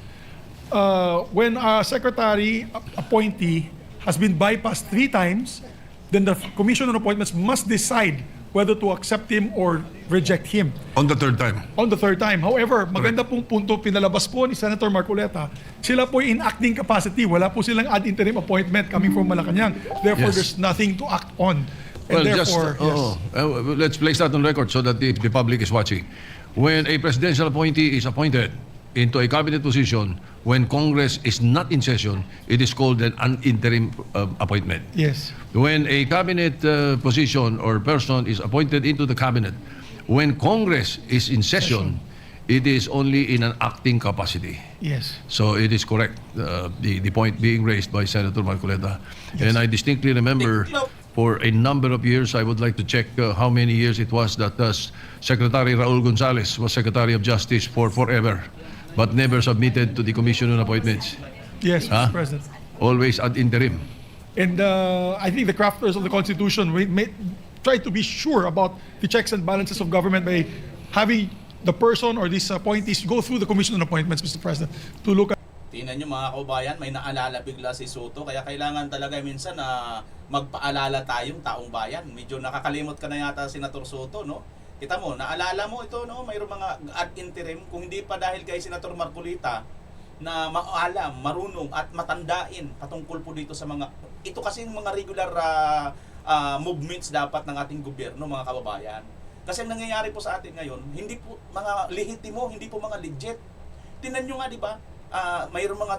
when a secretary appointee has been bypassed 3 times, then the Commission on Appointments must decide whether to accept him or reject him.
On the third time.
On the third time. However, maganda pong punto pinalabas po ni Senator Marcoleta, sila po in acting capacity. Wala po silang ad interim appointment coming from Malacanang. Therefore,
Yes.
there's nothing to act on. And
Well,
therefore,
let's place that on record so that the public is watching. When a presidential appointee is appointed into a cabinet position, when Congress is not in session, it is called an interim appointment.
yes.
When a cabinet position or person is appointed into the cabinet, when Congress is in session, it is only in an acting capacity.
Yes.
So it is correct, the point being raised by Senator Marcoleta. And I distinctly remember for a number of years, I would like to check how many years it was that Secretary Raul Gonzalez was Secretary of Justice for forever, but never submitted to the Commission on Appointments.
Yes,
Huh?
Mr. President.
Always ad interim.
And I think the crafters of the Constitution may try to be sure about the checks and balances of government by having the person or these appointees go through the Commission on Appointments, Mr. President, to look at.
Tingnan nyo mga kaubayan, may naalala bigla si Soto, kaya kailangan talaga minsan na magpaalala tayong taong bayan. Medyo nakakalimot ka na yata, Senator Soto, no? Kita mo, naalala mo ito, no? Mayroong mga ad interim, kung hindi pa dahil kay Senator Marcoleta na maalam, marunong at matandain patungkol po dito sa mga, ito kasi yung mga regular movements dapat ng ating gobyerno, mga kababayan. Kasi ang nangyayari po sa atin ngayon, hindi po mga lehitimo, hindi po mga legit. Tingnan nyo nga, di ba? Mayroong mga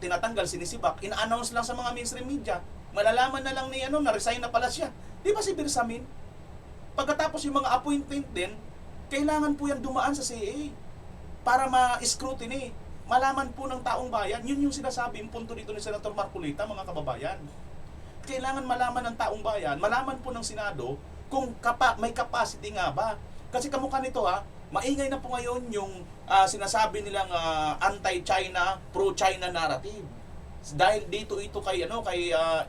tinatanggal, sinisibak, ina-announce lang sa mga mainstream media. Malalaman na lang ni na-resign na pala siya. Di ba si Birsamin? Pagkatapos yung mga appointment din, kailangan po yan dumaan sa CA para ma-scrutiny. Malaman po ng taong bayan. Yun yung sinasabi, yung punto dito ni Senator Marcoleta, mga kababayan. Kailangan malaman ng taong bayan, malaman po ng Senado kung may capacity nga ba. Kasi kamukha nito maingay na po ngayon yung sinasabi nilang anti-China, pro-China narrative. Dahil dito ito kay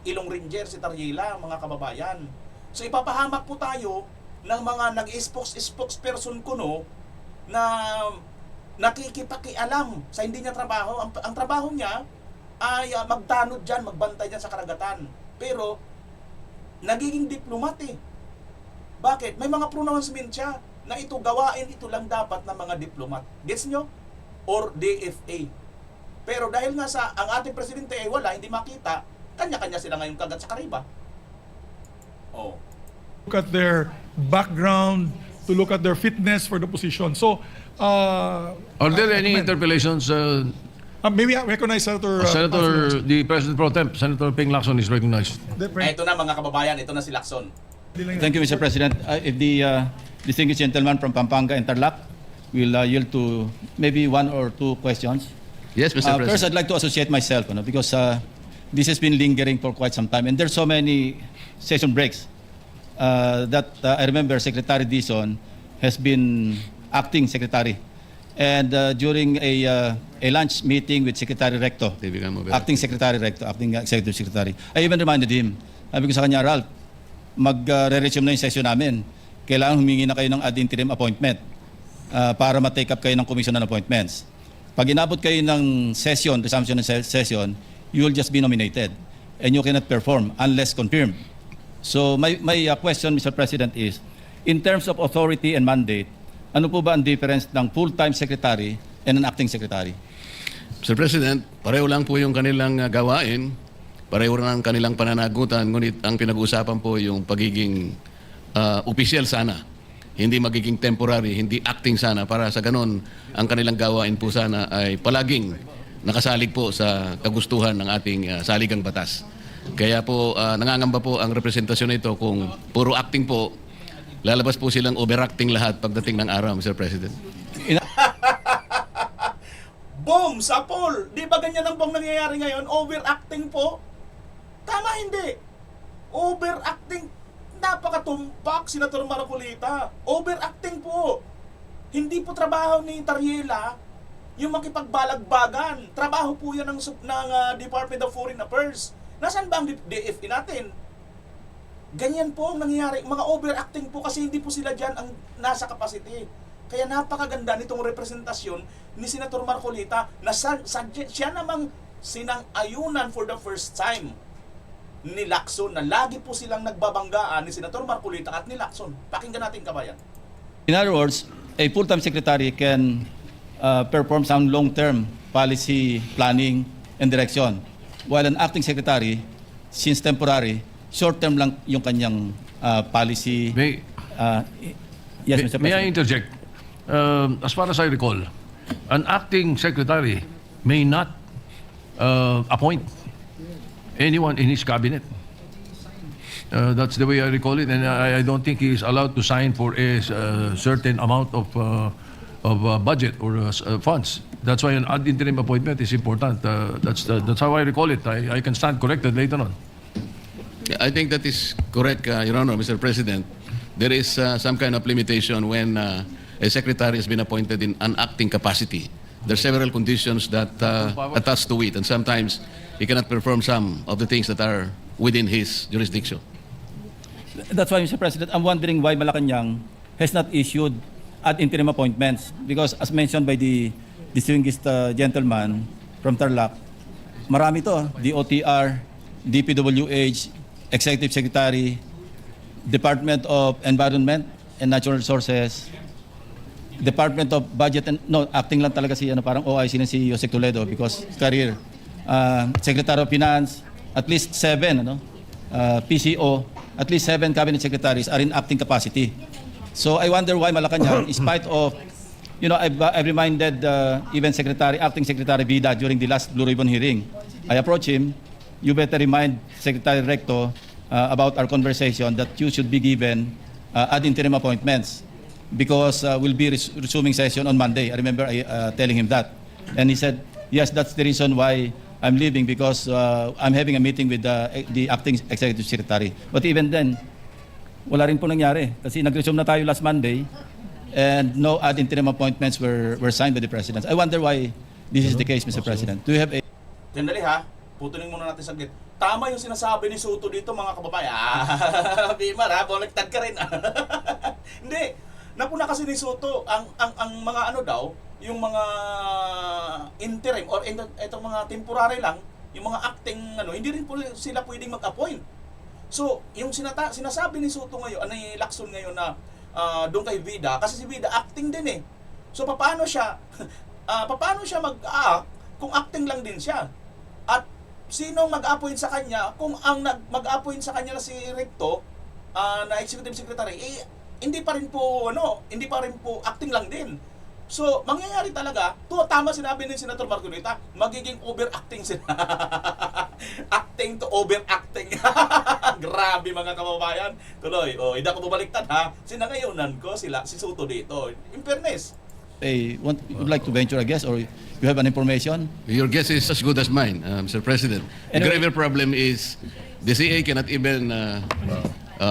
Ilong Ranger si Tariela, mga kababayan. So ipapahamak po tayo ng mga nag-spokesperson kuno na nakikipakialam sa hindi niya trabaho. Ang trabaho niya ay magtanod dyan, magbantay dyan sa karagatan. Pero nagiging diplomat eh. Bakit? May mga pronouncement siya na ito gawain, ito lang dapat ng mga diplomat. Gets nyo? Or DFA. Pero dahil nga ang ating presidente ay wala, hindi makita, kanya-kanya sila ngayon kagat sa kariba. Oh.
Look at their background, to look at their fitness for the position. So,
Are there any interpellations?
maybe I recognize Senator...
The President Pro Temp, Senator Ping Lacson is recognized.
Ito na mga kababayan, ito na si Lacson.
Thank you, Mr. President. If the distinguished gentleman from Pampanga and Tarlac will yield to maybe 1 or 2 questions.
Yes, Mr. President.
First, I'd like to associate myself, because this has been lingering for quite some time, and there's so many session breaks that I remember Secretary Dizon has been acting secretary, and during a lunch meeting with Secretary Recto, acting Secretary Recto, acting Executive Secretary, I even reminded him, sabi ko sa kanya, Ralph, mag-resume na yung session namin. Kailangan humingi na kayo ng ad interim appointment para ma-take up kayo ng Commission on Appointments. Pag inabot kayo ng session, resumption ng session, you will just be nominated and you cannot perform unless confirmed. So my question, Mr. President, is in terms of authority and mandate, ano po ba ang difference ng full-time secretary and an acting secretary?
Mr. President, pareho lang po yung kanilang gawain, pareho lang ang kanilang pananagutan, ngunit ang pinag-uusapan po yung pagiging opisyal sana, hindi magiging temporary, hindi acting sana, para sa ganon ang kanilang gawain po sana ay palaging nakasalig po sa kagustuhan ng ating saligang batas. Kaya po nangangamba po ang representasyon nito kung puro acting po, lalabas po silang overacting lahat pagdating ng araw, Mr. President.
Boom! Sapol! Di ba ganyan ang bang nangyayari ngayon? Overacting po? Tama hindi. Overacting. Napakatumpak, Senator Marcolita. Overacting po. Hindi po trabaho ni Tariela yung makipagbalagbagan. Trabaho po yan ng Department of Foreign Affairs. Nasaan ba ang DFE natin? Ganyan po ang nangyayari. Mga overacting po kasi hindi po sila dyan ang nasa capacity. Kaya napakaganda nitong representasyon ni Senator Marcolita na siya namang sinang-ayunan for the first time ni Lacson, na lagi po silang nagbabanggaan ni Senator Marcolita at ni Lacson. Pakinggan natin, kabayan.
In other words, a full-time secretary can perform some long-term policy planning and direction, while an acting secretary, since temporary, short-term lang yung kanyang policy. Yes, Mr. President.
May I interject? As far as I recall, an acting secretary may not appoint anyone in his cabinet. That's the way I recall it, and I don't think he is allowed to sign for a certain amount of budget or funds. That's why an ad interim appointment is important. That's how I recall it. I can stand corrected later on.
I think that is correct, Your Honor, Mr. President. There is some kind of limitation when a secretary has been appointed in an acting capacity. There are several conditions that attach to it, and sometimes he cannot perform some of the things that are within his jurisdiction.
That's why, Mr. President, I'm wondering why Malacanang has not issued ad interim appointments, because as mentioned by the distinguished gentleman from Tarlac, marami to, DOTR, DPWH, Executive Secretary, Department of Environment and Natural Resources, Department of Budget and acting lang talaga si parang OIC na si Jose Toledo because career. Secretary of Finance, at least 7 PCO, at least 7 cabinet secretaries are in acting capacity. So I wonder why Malacanang, in spite of I've reminded even acting secretary Vida during the last Blue Ribbon hearing. I approached him, you better remind Secretary Recto about our conversation that you should be given ad interim appointments, because we'll be resuming session on Monday. I remember telling him that. And he said, yes, that's the reason why I'm leaving, because I'm having a meeting with the acting executive secretary. But even then, wala rin po nangyari. Kasi nag-resume na tayo last Monday and no ad interim appointments were signed by the President. I wonder why this is the case, Mr. President. Do you have a...
Sandali ha, putunin muna natin saglit. Tama yung sinasabi ni Soto dito, mga kababayan. Bimar ha, baliktad ka rin. Hindi. Napuna kasi ni Soto ang mga daw, yung mga interim or itong mga temporary lang, yung mga acting hindi rin po sila pwedeng mag-appoint. So, yung sinasabi ni Soto ngayon, ni Lacson ngayon na doon kay Vida, kasi si Vida acting din eh. So paano siya mag-act kung acting lang din siya? At sino mag-appoint sa kanya kung ang mag-appoint sa kanya na si Recto na executive secretary hindi pa rin po acting lang din. So, mangyayari talaga, tama sinabi ni Senator Marcolita, magiging overacting sila. Acting to overacting. Grabe mga kababayan. Tuloy, hindi ako bumaliktad ha. Sinangayunan ko si Soto dito. In fairness.
Would like to venture a guess, or you have an information?
Your guess is as good as mine, Mr. President. The
Anyway,
graver problem is the CA cannot even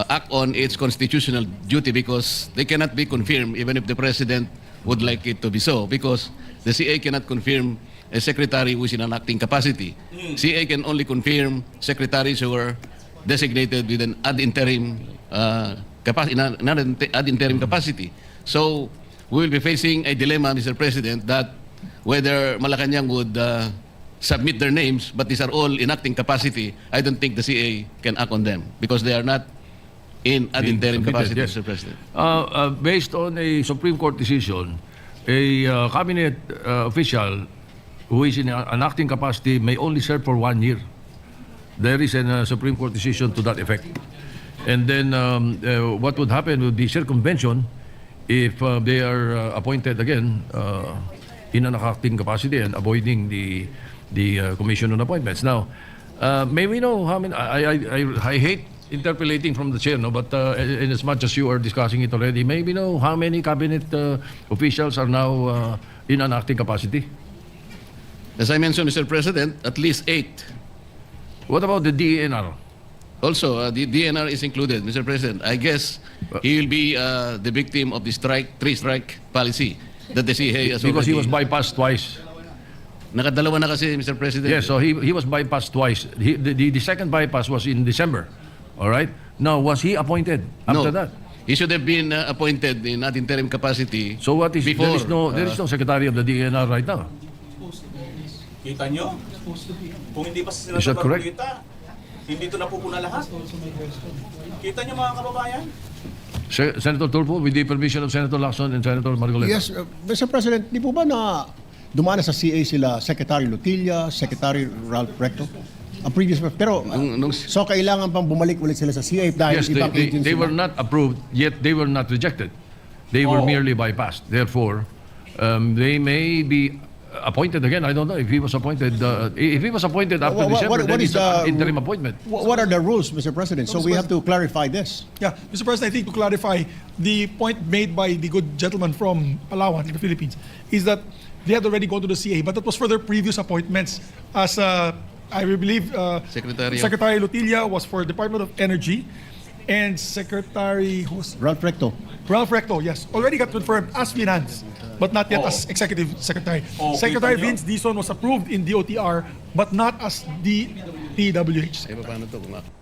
act on its constitutional duty because they cannot be confirmed even if the President would like it to be so, because the CA cannot confirm a secretary who is in an acting capacity. CA can only confirm secretaries who are designated with an ad interim capacity. So we will be facing a dilemma, Mr. President, that whether Malacanang would submit their names, but these are all in acting capacity, I don't think the CA can act on them because they are not in ad
Being
interim
submitted,
capacity,
yes.
Mr. President.
Based on a Supreme Court decision, a cabinet official who is in an acting capacity may only serve for 1 year. There is a Supreme Court decision to that effect. And then what would happen with the circumvention if they are appointed again in an acting capacity and avoiding the Commission on Appointments. Now, may we know how many? I hate interpolating from the chair, no, but in as much as you are discussing it already, may we know how many cabinet officials are now in an acting capacity?
As I mentioned, Mr. President, at least 8.
What about the DENR?
Also, the DNR is included, Mr. President. I guess he will be the victim of the three-strike policy that the CA has
Because he was
already...
bypassed twice.
Nakadalawa na kasi, Mr. President.
Yes, so he was bypassed twice. The second bypass was in December. All right. Now, was he appointed after that?
He should have been appointed in ad interim capacity.
So what is
before,
there is no secretary of the DENR right now.
Kita nyo? Kung hindi pa si
Is that
Senator
correct?
Marcolita, hindi ito napupuna lahat. Kita nyo mga kababayan?
Senator Tulfo, with the permission of Senator Lacson and Senator Marcoleta.
Yes, Mr. President, di po ba na dumana sa CA sila Secretary Lutilla, Secretary Ralph Recto? Ang previous, pero so kailangan pang bumalik ulit sila sa CA dahil
Yes,
ibang agency.
they were not approved, yet they were not rejected. They were merely bypassed. Therefore, they may be appointed again. I don't know if he was appointed. If he was appointed after December, then it's an interim appointment.
What are the rules, Mr. President? So we have to clarify this.
Yeah, Mr. President, I think to clarify, the point made by the good gentleman from Palawan in the Philippines is that they had already gone to the CA, but that was for their previous appointments. As I believe Secretary Lutilla was for Department of Energy, and Secretary
Ralph Recto.
Ralph Recto, yes, already got confirmed as Finance, but not yet as Executive Secretary. Secretary
kita nyo?
Vince Dizon was approved in DOTR, but not as the DWH.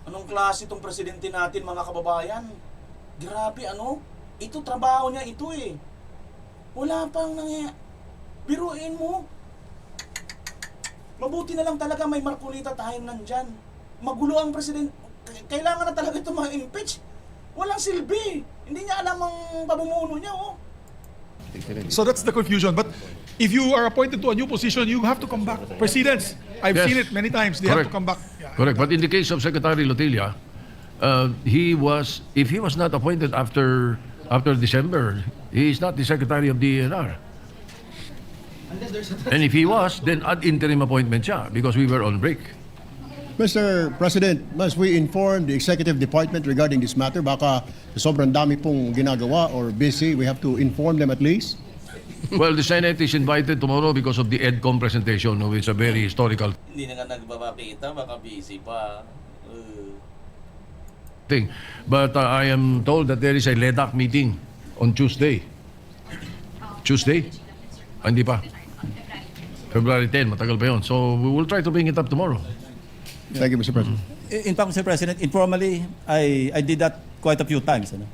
Anong klase itong presidente natin mga kababayan? Grabe ano? Ito trabaho niya ito eh. Wala pang nangyayari. Biruin mo. Mabuti na lang talaga may Marcolita tayong nandyan. Magulo ang presidente. Kailangan na talaga ito ma-impeach. Walang silbi. Hindi niya alam ang pamumuno niya oh.
So that's the confusion. But if you are appointed to a new position, you have to come back. Presidents, I've
Yes.
seen it many times. They have to come back. Yeah.
Correct. But in the case of Secretary Lotilla, if he was not appointed after December, he is not the Secretary of DENR. And if he was, then ad interim appointment siya because we were on break.
Mr. President, must we inform the Executive Department regarding this matter? Baka sobrang dami pong ginagawa or busy, we have to inform them at least.
Well, the Senate is invited tomorrow because of the EDCOM presentation, which is a very historical
Hindi na nga nagbabakita, baka busy pa.
thing. But I am told that there is a LEDAC meeting on Tuesday. Tuesday? Ah, hindi pa. February 10, matagal pa yun. So we will try to bring it up tomorrow.
Thank you, Mr. President.
In fact, Mr. President, informally, I did that quite a few times. Ano?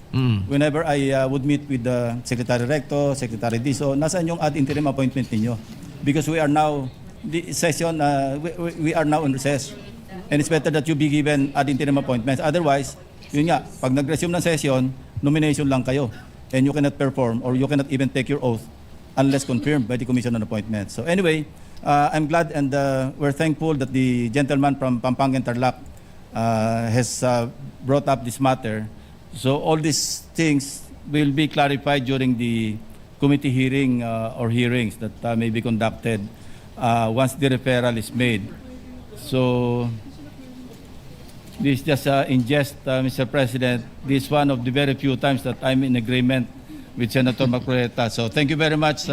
Whenever I would meet with the Secretary Recto, Secretary Dizon, nasaan yung ad interim appointment ninyo? Because we are now, the session, we are now in recess. And it's better that you be given ad interim appointments. Otherwise, yun nga, pag nag-resume ng session, nomination lang kayo. And you cannot perform or you cannot even take your oath unless confirmed by the Commission on Appointments. So anyway, I'm glad and we're thankful that the gentleman from Pampanga and Tarlac has brought up this matter. So all these things will be clarified during the committee hearing or hearings that may be conducted once the referral is made. So this just in jest, Mr. President, this is one of the very few times that I'm in agreement with Senator Marcoleta. So thank you very much,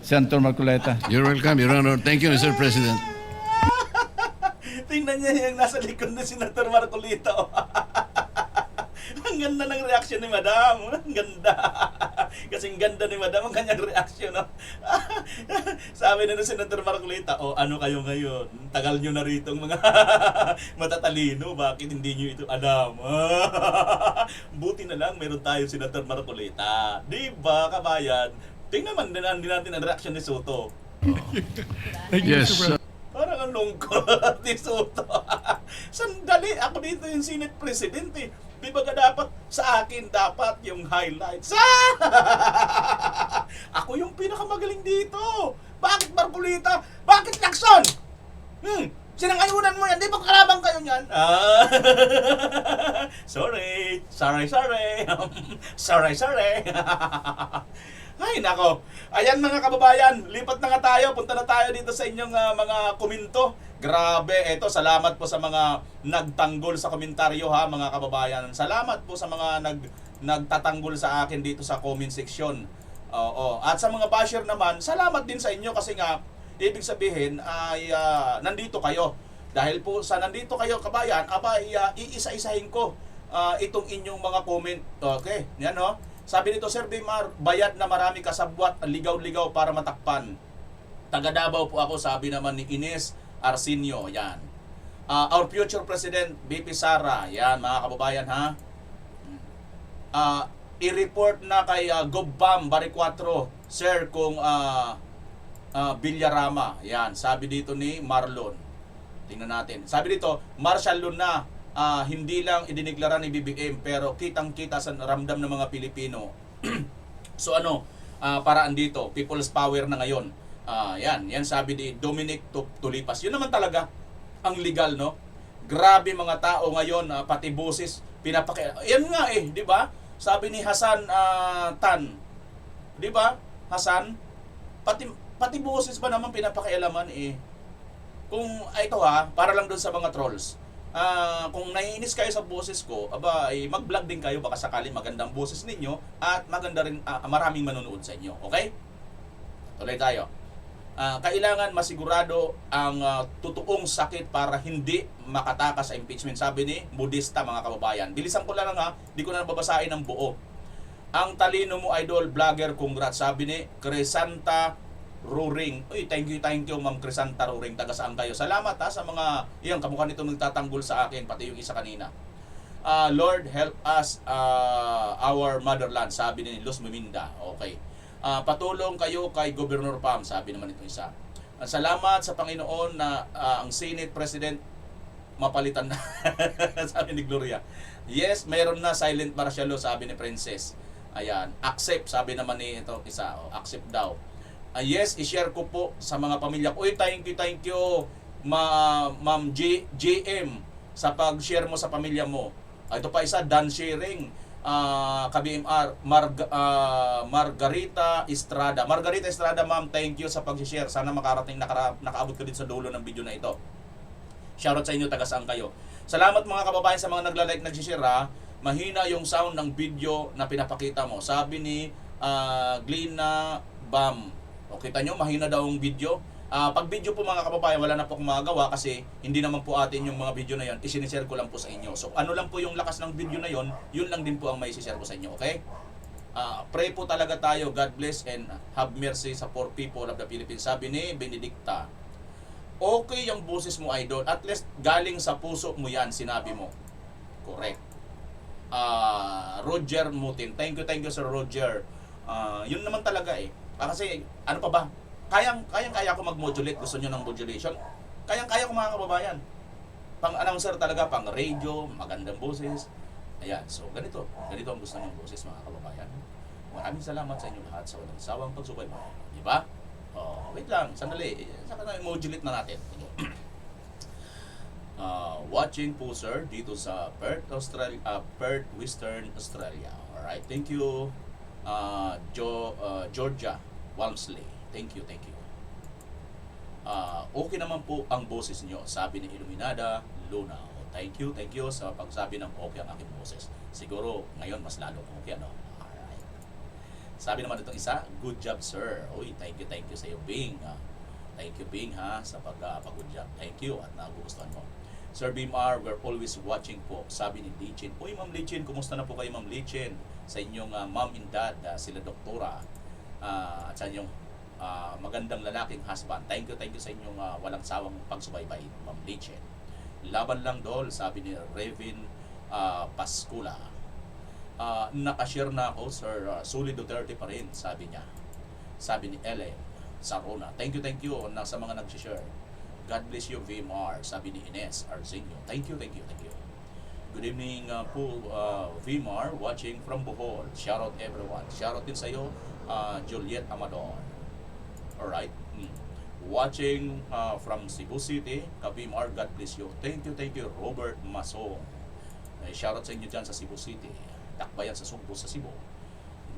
Senator Marcoleta.
You're welcome, Your Honor. Thank you, Mr. President.
Tingnan niya yung nasa likod na Senator Marcolita. Oh. Ang ganda ng reaksyon ni Madam. Ang ganda. Kasing ganda ni Madam ang kanyang reaksyon. No? Sabi na ng Senator Marcolita, ano kayo ngayon? Tagal nyo na rito mga matatalino. Bakit hindi nyo ito Adam? Buti na lang meron tayo Senator Marcolita. Di ba, kabayan? Tingnan man din natin ang reaksyon ni Soto.
Thank you,
Yes,
Mr. President.
Parang ang lungkot ni Soto. Sandali, ako dito yung Senate President eh. Di ba dapat sa akin dapat yung highlights? Ako yung pinakamagaling dito. Bakit Marcolita? Bakit Lacson? Sinangayunan mo yan. Di ba kalabang kayo niyan? Sorry. Sorry. Ay, nako. Ayan mga kababayan, lipat na nga tayo. Punta na tayo dito sa inyong mga komento. Grabe, eto, salamat po sa mga nagtanggol sa komentaryo ha, mga kababayan. Salamat po sa mga nagtatanggol sa akin dito sa comment section. Oo. At sa mga basher naman, salamat din sa inyo kasi nga, ibig sabihin ay nandito kayo. Dahil po sa nandito kayo, kabayan, iisa-isahin ko itong inyong mga comment. Okay, yan ho. Sabi nito, Sir Bimar, bayad na marami kasabwat, ligaw-ligaw para matakpan. Taga Davao po ako, sabi naman ni Ines Arsenio, yan. Our future President, BP Sara, yan mga kababayan ha. I-report na kay Gobbam Bari 4, Sir, kung Villarama, yan. Sabi dito ni Marlon. Tingnan natin. Sabi dito, Marshall Luna, hindi lang idineklara ni BBM pero kitang-kita sa ramdam ng mga Pilipino. So paraan dito, people's power na ngayon. Yan sabi ni Dominic Tulipas. Yun naman talaga ang legal, no? Grabe mga tao ngayon, pati boses yan nga di ba? Sabi ni Hasan Tan, di ba? Hasan, pati boses ba naman pinapakialaman Kung ito para lang doon sa mga trolls. Kung naiinis kayo sa boses ko, mag-vlog din kayo, baka sakali magandang boses ninyo at maganda rin maraming manonood sa inyo. Okay? Tuloy tayo. Kailangan masigurado ang totoong sakit para hindi makatakas sa impeachment. Sabi ni Budista, mga kababayan. Bilisan ko lang di ko na nababasahin ng buo. Ang talino mo, idol, vlogger, congrats. Sabi ni Cresanta Ruring. Uy, thank you Ma'am Cresanta Ruring. Taga saan kayo? Salamat sa mga kamukha nito nagtatanggol sa akin, pati yung isa kanina. Lord help us our motherland, sabi ni Luz Meminda. Okay. Patulong kayo kay Governor Pam, sabi naman ito isa. Salamat sa Panginoon na ang Senate President mapalitan na. Sabi ni Gloria. Yes, mayroon na silent martial law, sabi ni Princess. Ayan, accept, sabi naman ni ito isa, accept daw. Yes, i-share ko po sa mga pamilya ko. Uy, thank you, Ma'am JM, sa pag-share mo sa pamilya mo. Ito pa isa, done sharing. KBMR, Margarita Estrada. Margarita Estrada, ma'am, thank you sa pag-share. Sana makarating, nakaabot ko din sa dulo ng video na ito. Shoutout sa inyo, taga saan kayo. Salamat mga kababayan sa mga nagla-like, nag-share. Mahina yung sound ng video na pinapakita mo. Sabi ni Glina Bam. O kita nyo, mahina daw ang video. Pag video po mga kababayan, wala na po akong magagawa kasi hindi naman po atin yung mga video na yon, isinishare ko lang po sa inyo. So ano lang po yung lakas ng video na yon, yun lang din po ang may isishare ko sa inyo, okay? Pray po talaga tayo, God bless and have mercy sa poor people of the Philippines. Sabi ni Benedicta, okay yung boses mo, idol, at least galing sa puso mo yan, sinabi mo. Correct. Roger Mutin, thank you Sir Roger. Yun naman talaga kasi ano pa ba? Kaya ko mag-modulate. Gusto nyo ng modulation? Kaya ko mga kababayan. Pang-announcer talaga, pang-radio, magandang boses. Ayan, so ganito ang gusto nyo boses mga kababayan. Maraming salamat sa inyo lahat sa walang sawang pagsubaybay. Diba? Wait lang, sandali. Saka na modulate na natin. Watching po sir dito sa Perth, Australia, Perth, Western Australia. Alright, thank you. Georgia Walmsley. Thank you. Okay naman po ang boses niyo, sabi ni Iluminada Luna. Thank you sa pagsabi ng okay ang aking boses. Siguro ngayon mas lalo okay, ano? Alright. Sabi naman itong isa, good job sir. Uy, thank you sa iyo, Bing. Thank you, Bing, sa pag-good job. Thank you at nagugustuhan mo. Sir Bimar, we're always watching po, sabi ni Lichin. Uy, Ma'am Lichin, kumusta na po kayo, Ma'am Lichin? Sa inyong mom and dad, sila doktora, at sa inyong magandang lalaking husband. Thank you sa inyong walang sawang pagsubaybay, Ma'am Lichin. Laban lang dol, sabi ni Revin Pascula. Nakashare na ako, Sir Suli Duterte pa rin, sabi niya. Sabi ni Ellen. Sarona. Thank you na sa mga nag-share. God bless you, VMR, sabi ni Ines Arsenio. Thank you. Good evening po, VMR, watching from Bohol. Shoutout everyone. Shoutout din sa iyo, Juliet Amador. Alright. Watching from Cebu City, ka-VMR, God bless you. Thank you, Robert Masong. Shoutout sa inyo dyan sa Cebu City. Dakbayan sa Sugbo sa Cebu.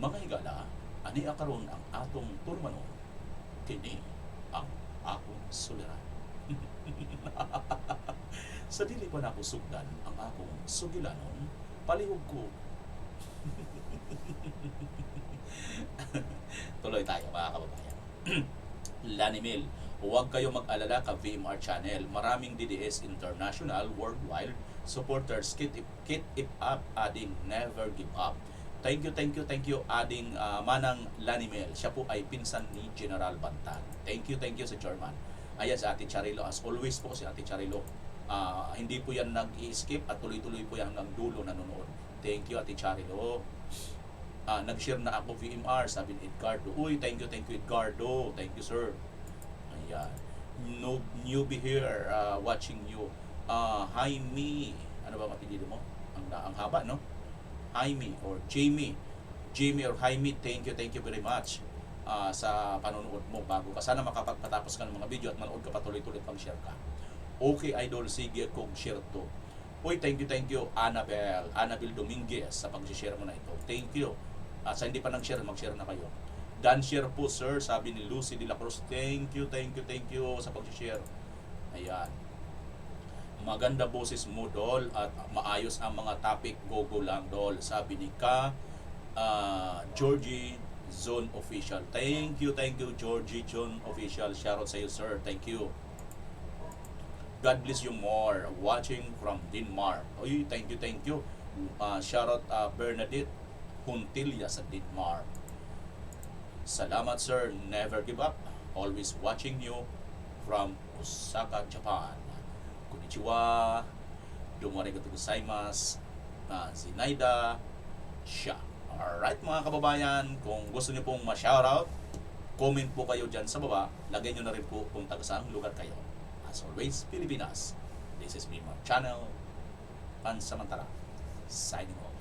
Mga higala, ani akaron ang atong turmanon. Kini ang akong suliran. Sa dili pa na ako sugdan ang akong sugilanon, palihog ko. Tuloy tayo mga kababayan. Lanimil, huwag kayo mag-alala ka VMR channel. Maraming DDS International worldwide supporters. Keep it up, adding never give up. Thank you adding Manang Lanimel. Siya po ay pinsan ni General Bantan. Thank you sa Chairman. Ayan si Ate Charilo, as always po si Ate Charilo. Hindi po yan nag-i-skip at tuloy-tuloy po yan hanggang dulo nanonood. Thank you Ate Charilo. Nag-share na ako VMR, sabi ni Edgardo. Uy, thank you Edgardo. Thank you sir. Ayan. Newbie here, watching you. Jaime, ano ba mapilido mo? Ang haba, no? Jaime or Jamie or Jaime, thank you very much sa panonood mo bago ka. Sana makapagpatapos ka ng mga video at manood ka patuloy-tuloy pang share ka. Okay, idol, sige kong share to. Uy, thank you, Annabel Dominguez sa pag-share mo na ito. Thank you. Sa hindi pa nag-share, mag-share na kayo. Dan share po, sir, sabi ni Lucy de la Cruz. Thank you sa pag-share. Ayan. Maganda boses mo, Dol, at maayos ang mga topic. Go lang, Dol. Sabi ni Georgie Zone Official. Thank you, Georgie Zone Official. Shoutout sa iyo, sir. Thank you. God bless you more. Watching from Denmark. Oy, thank you. Shoutout Bernadette Huntilla sa Denmark. Salamat, sir. Never give up. Always watching you from Osaka, Japan. Konnichiwa. Domo arigatou gozaimasu. Zinaida siya. Alright mga kababayan, kung gusto niyo pong ma-shoutout, comment po kayo dyan sa baba. Lagay nyo na rin po kung taga saang lugar kayo. As always, Pilipinas. This is VMR Channel. Pansamantala. Signing off.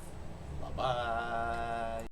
Bye-bye.